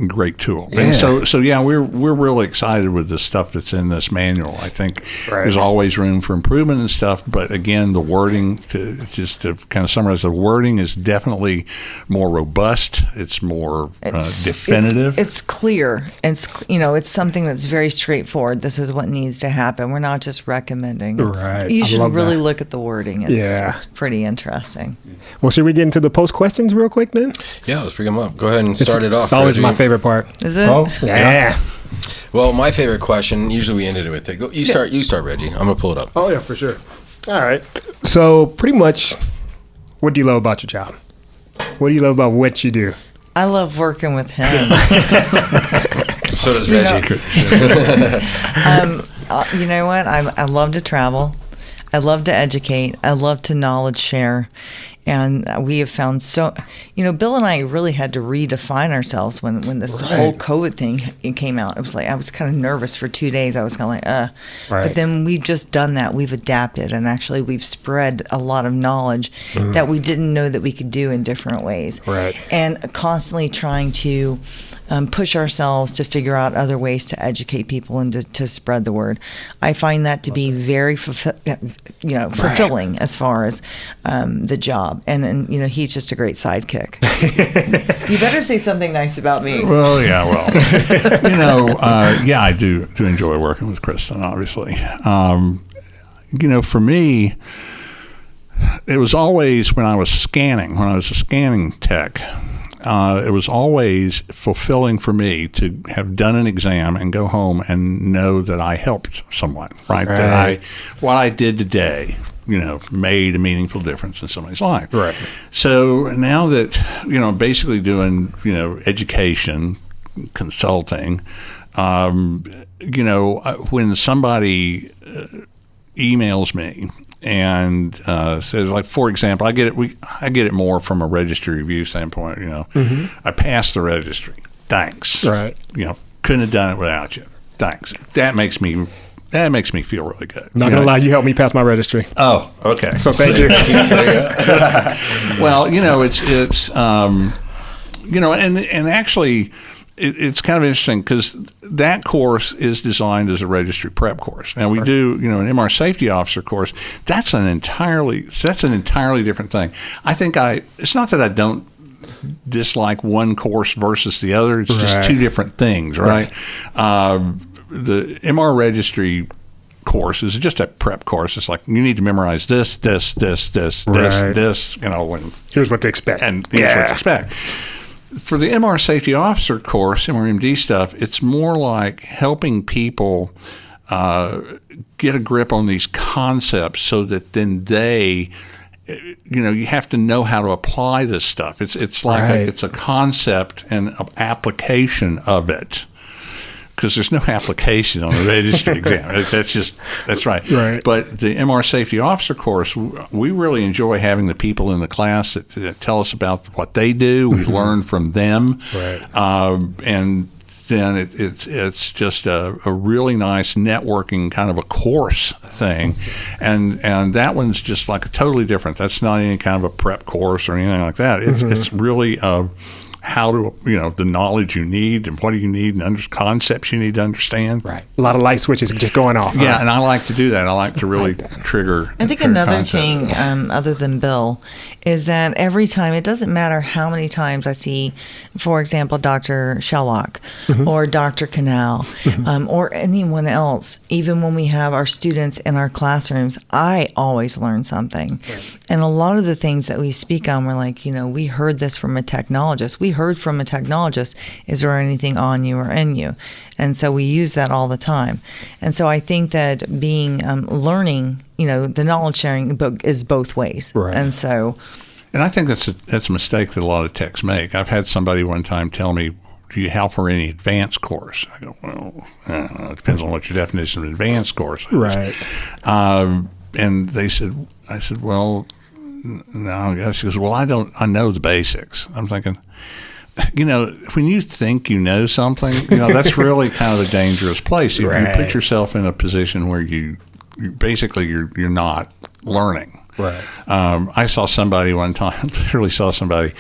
great tool. And so we're really excited with the stuff that's in this manual. I think there's always room for improvement and stuff, but again, the wording, to kind of summarize, the wording is definitely more robust. It's more definitive. It's clear. It's something that's very straightforward. This is what needs to happen. We're not just recommending. Right. You I should love really that. look at the wording. It's pretty interesting. Well, should we get into the post questions real quick then? Yeah, let's bring them up. Go ahead and start it off. It's always Reggie. my favorite part. Is it? Oh, Yeah. Well, my favorite question, usually we ended it with it. Go, you start, Reggie. I'm going to pull it up. Oh, yeah, for sure. All right. So, pretty much, what do you love about your job? What do you love about what you do? I love working with him. So does Reggie. You know what? I love to travel. I love to educate. I love to knowledge share. And we have found Bill and I really had to redefine ourselves when this whole COVID thing came out. It was like I was kind of nervous for 2 days. I was kind of like, But then we've just done that. We've adapted, and actually we've spread a lot of knowledge that we didn't know that we could do in different ways. Right. And constantly trying to push ourselves to figure out other ways to educate people and to spread the word. I find that to be very fulfilling as far as the job. And he's just a great sidekick. You better say something nice about me. Well, yeah, I do enjoy working with Kristan, obviously. For me, it was always when I was a scanning tech, it was always fulfilling for me to have done an exam and go home and know that I helped someone, right? That what I did today, made a meaningful difference in somebody's life. Right. So now that, I'm basically doing, education, consulting, when somebody emails me and says, like, for example, I get it more from a registry review standpoint. I passed the registry. Thanks. Right. Couldn't have done it without you. Thanks. That makes me feel really good. Not gonna lie, you helped me pass my registry. Oh, okay. So thank you. Well, it's and actually. It's kind of interesting because that course is designed as a registry prep course. Now we do, an MR safety officer course. That's an entirely different thing. I think it's not that I don't dislike one course versus the other. It's just two different things, right? The MR registry course is just a prep course. It's like you need to memorize this. Here's what to expect. And here's what to expect. For the MR safety officer course, MRMD stuff, it's more like helping people get a grip on these concepts so that then they, you have to know how to apply this stuff. It's like it's a concept and an application of it. because there's no application on the registry exam. That's right. Right. But the MR Safety Officer course, we really enjoy having the people in the class that tell us about what they do. We learn from them. Right. And then it's just a really nice networking kind of a course thing, and that one's just like a totally different. That's not any kind of a prep course or anything like that. It's really how to, the knowledge you need and what do you need and concepts you need to understand. Right. A lot of light switches just going off. Yeah, huh? and I like to do that. I like to really trigger. I think trigger another concept. thing, other than Bill, is that every time, it doesn't matter how many times I see, for example, Dr. Shellock or Dr. Canal or anyone else, even when we have our students in our classrooms, I always learn something. Right. And a lot of the things that we speak on, we're like, we heard this from a technologist. We heard from a technologist, is there anything on you or in you? And so we use that all the time. And so I think that being learning, the knowledge sharing is both ways. Right. And so, and I think that's a mistake that a lot of techs make. I've had somebody one time tell me, do you have for any advanced course? I go, well, I don't know, it depends on what your definition of advanced course is. Right. And I said, well, no. She goes, well, I know the basics. I'm thinking, when you think you know something, that's really kind of a dangerous place. You put yourself in a position where you're not learning. Right. I saw somebody one time, literally saw somebody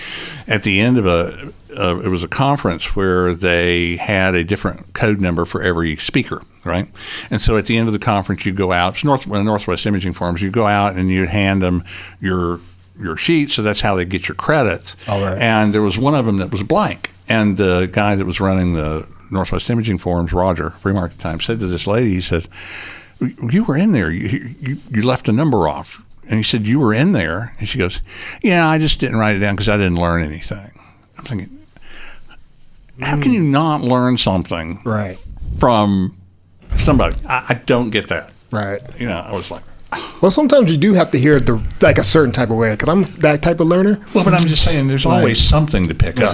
at the end of it was a conference where they had a different code number for every speaker, right? And so at the end of the conference, you go out, it's Northwest Imaging Forums, you go out and you hand them your sheet, so that's how they get your credits. All right. And there was one of them that was blank. And the guy that was running the Northwest Imaging Forums, Roger, Free Market Times, said to this lady, he said, you were in there. You left a number off. And he said, you were in there? And she goes, yeah, I just didn't write it down because I didn't learn anything. I'm thinking, how can you not learn something from somebody? I don't get that. Right. I was like, well, sometimes you do have to hear it a certain type of way, because I'm that type of learner. well, but I'm just saying there's always something to pick up.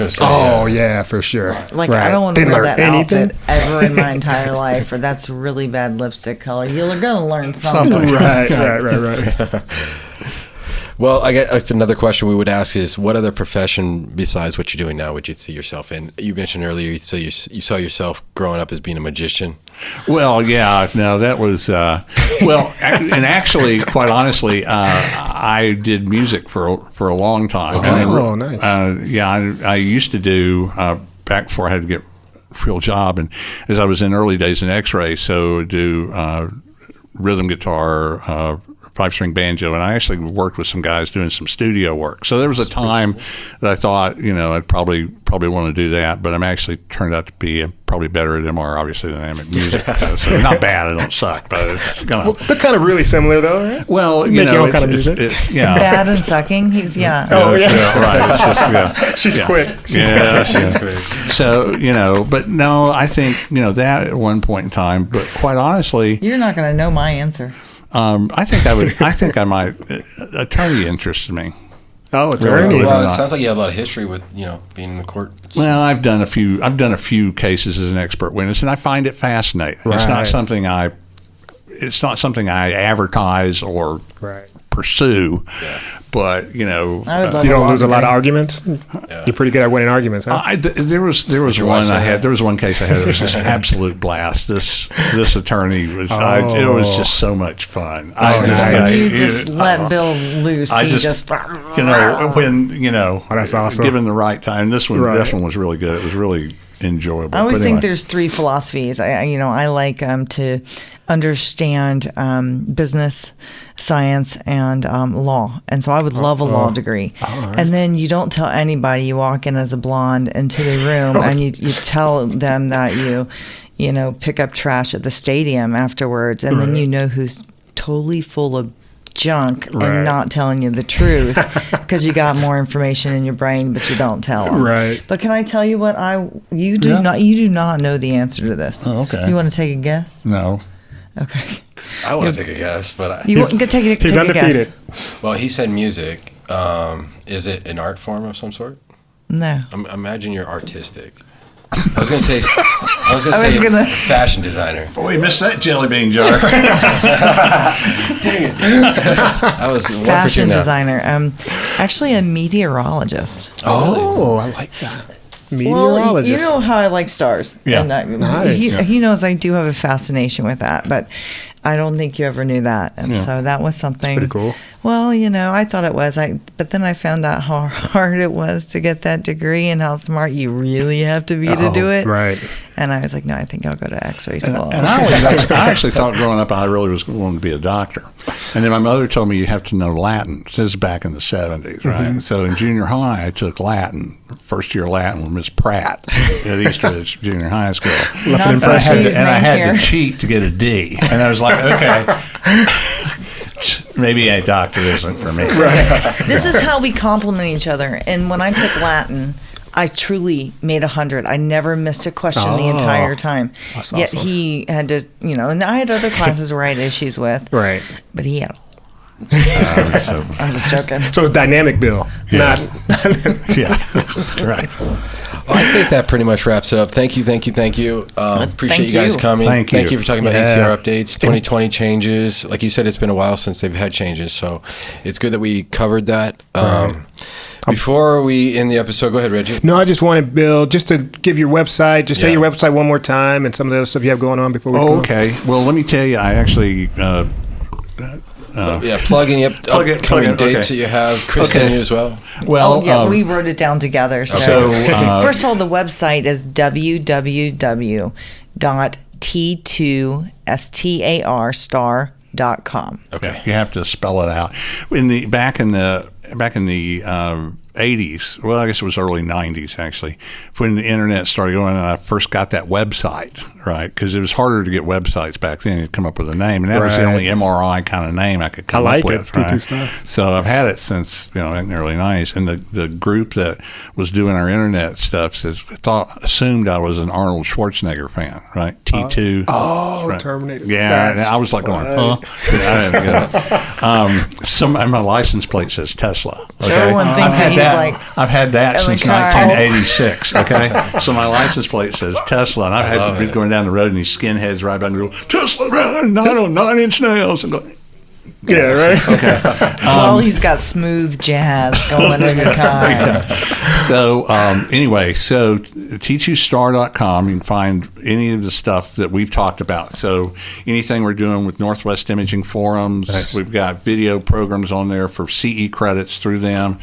Yeah, for sure. like, I don't want to wear that outfit ever in my entire life, or that's really bad lipstick color. You're going to learn something. Right. Well, I guess another question we would ask is, what other profession besides what you're doing now would you see yourself in? You mentioned earlier you saw yourself growing up as being a magician. Well, yeah, no, that was and actually, quite honestly, I did music for a long time. Oh, nice. I used to do back before I had to get a real job, and as I was in early days in X-ray, so do rhythm guitar, 5-string banjo, and I actually worked with some guys doing some studio work. So there was a time that I thought, I'd probably want to do that, but I'm actually turned out to be probably better at MR, obviously, than I am at music. So not bad, I don't suck, but it's kind of... they're kind of really similar, though, right? Well, Make your own kind of music. Bad and sucking, he's, right. It's just, She's quick. She's quick. So, but no, I think, that at one point in time, but quite honestly... You're not going to know my answer. I think I might. Attorney interests me. Oh, attorney. Well, it sounds like you have a lot of history with being in the court. Well, I've done a few cases as an expert witness, and I find it fascinating. Right. It's not something I advertise or pursue. Yeah. But you don't lose a lot of arguments. Yeah. You're pretty good at winning arguments, huh? There was one I had. There was one case I had. It was just an absolute blast. This attorney was. It was just so much fun. You just let Bill loose. That's awesome. Given the right time, this one was really good. It was really enjoyable. I always think there's three philosophies. I like to understand business, science, and law. And so I would love a law degree. Right. And then you don't tell anybody. You walk in as a blonde into the room and you tell them that you pick up trash at the stadium afterwards. And then who's totally full of junk and not telling you the truth because you got more information in your brain, but you don't tell them. Right. But can I tell you what you do not know the answer to this. Oh, okay. You want to take a guess? No. Okay. I want to take a guess, but he's undefeated. Guess. Well, he said music. Is it an art form of some sort? No. Imagine you're artistic. I was going to say I was gonna say fashion designer. Boy, you missed that jelly bean jar. Dang it. I was fashion designer. Actually a meteorologist. Oh, I like that. Well, Meteorologist. you know how I like stars. Yeah. And Nice. he knows I do have a fascination with that, but I don't think you ever knew that. And so that was something. Pretty cool. Well, I thought it was. But then I found out how hard it was to get that degree and how smart you really have to be to do it. Right. And I was like, no, I think I'll go to X-ray school. And I actually thought growing up I really was going to be a doctor. And then my mother told me you have to know Latin. This is back in the 70s, right? Mm-hmm. So in junior high, I took Latin. First year Latin with Miss Pratt at Eastridge Junior High School. Not so I had here. to cheat to get a D. And I was like, okay, maybe a doctor isn't for me. Right. This is how we complement each other. And when I took Latin, I truly made 100. I never missed a question the entire time. That's Yet awesome. he had to, and I had other classes where I had issues with. Right. But he had I'm just joking. So it's dynamic, Bill. Yeah. Not. Yeah, right. Well, I think that pretty much wraps it up. Thank you. Appreciate Thank you guys you. coming. Thank you for talking about Yeah. ACR updates, 2020 changes. Like you said, it's been a while since they've had changes, so it's good that we covered that. Before we end the episode, go ahead, Reggie. No, I just wanted, Bill, just to give your website. Just say Yeah. your website one more time and some of the other stuff you have going on before we go. Okay. Well, let me tell you, I actually Plugging up Plug it, upcoming okay. dates that you have. Kristan, Okay. you as well. well, We wrote it down together. So, first of all, the website is www.t2starstar.com. Okay. you have to spell it out. Back in the 80s, well, I guess it was early 90s actually, when the internet started going, and I first got that website, right? Because it was harder to get websites back then. You'd come up with a name, and that was the Right. only MRI kind of name I could come I like up it, with. T2 Right? Star. So I've had it since in the early 90s, and the group that was doing our internet stuff assumed I was an Arnold Schwarzenegger fan, right? T2. Oh, Right. Terminator. Yeah, and That's I was like going, funny. huh? I didn't get it. And my license plate says Tesla. Okay? Everyone thinks that he's like I've had that in the since car. 1986. Okay, so my license plate says Tesla, and I've had been going down the road, and these skinheads right by me go, Tesla, 9-inch nails, and go, Yeah, right? okay. well, he's got smooth jazz going in the car. So anyway, so t2star.com, you can find any of the stuff that we've talked about. So anything we're doing with Northwest Imaging Forums, we've got video programs on there for CE credits through them.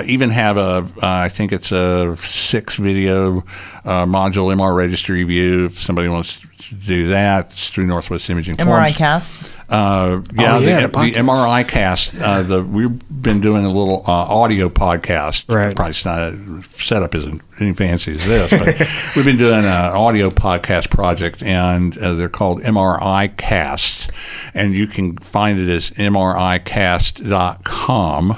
Even have I think it's a 6-video module MR registry review. If somebody wants to do that, it's through Northwest Imaging MRI Forums. cast. the The podcast. MRI cast. We've been doing a little audio podcast. Right. Probably it's not setup isn't any fancy as this, but we've been doing an audio podcast project, and they're called MRI Cast, and you can find it as mricast.com,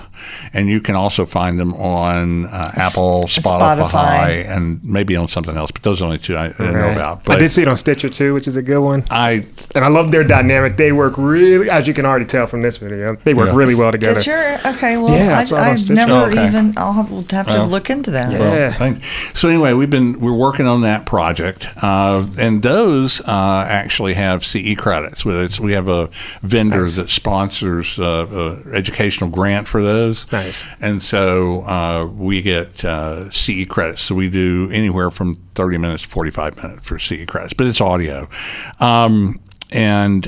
and you can also find them on Apple, Spotify, and maybe on something else. But those are the only two I know about. But I did see it on Stitcher too, which is a good one. I And I love their dynamic. They work really, as you can already tell from this video, they work really well together. Stitcher? Okay, well, Yeah, I saw it on I've Stitcher. never Oh, okay. even, I'll have to look into that. Yeah. Thanks. So anyway, we're working on that project, and those actually have CE credits with it. So we have a vendor that sponsors a educational grant for those. Nice. And so we get CE credits. So we do anywhere from 30 minutes to 45 minutes for CE credits, but it's audio. And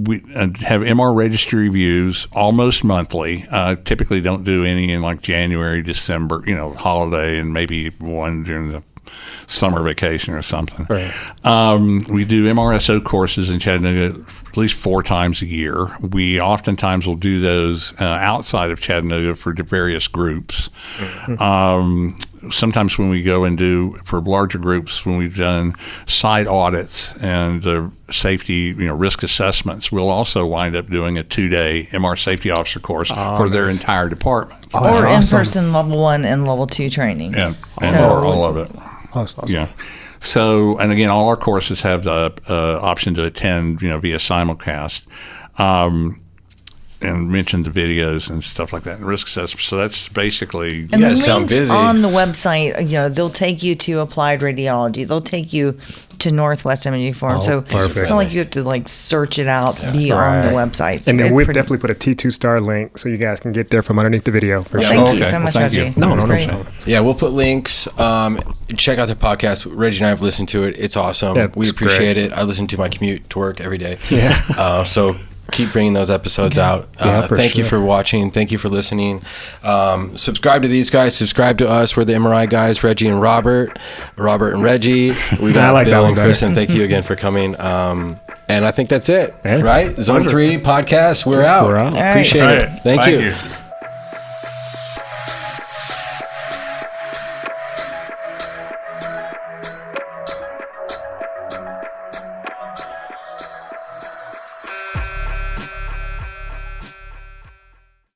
we have MR registry reviews almost monthly. Typically don't do any in like January, December, holiday, and maybe one during the summer vacation or something. Right. We do MRSO courses in Chattanooga at least 4 times a year. We oftentimes will do those outside of Chattanooga for various groups. Sometimes when we go and do for larger groups, when we've done site audits and safety, risk assessments, we'll also wind up doing a 2-day MR safety officer course for their entire department. That's Or awesome. in-person level 1 and level 2 training. Yeah, So- all of it. Oh, that's awesome. Yeah. So, and again, all our courses have the option to attend, via simulcast. and mentioned the videos and stuff like that and risk assessment. So that's basically. And You the guys sound links busy. on the website, they'll take you to Applied Radiology. They'll take you to Northwest Imaging Forum. So perfect. it's not like you have to like search it out beyond the website. So And then it's we've pretty- definitely put a T2 star link so you guys can get there from underneath the video. For Well, sure. thank you Okay. so Well, much, thank you. Reggie. No, That's no great. problem. Yeah, we'll put links. Check out the podcast. Reggie and I have listened to it. It's awesome. Yeah, We it's appreciate great. it. I listen to my commute to work every day. Yeah. So keep bringing those episodes out. Yeah, for Thank you sure. for watching. Thank you for listening. Subscribe to these guys. Subscribe to us. We're the MRI guys, Reggie and Robert and Reggie. We got I like that Bill one and better. Kristen. Thank you again for coming. And I think that's it. Yeah. Right? Zone Pleasure. 3 podcast. We're out. We're out. All right. Appreciate All it. right. Thank you. you.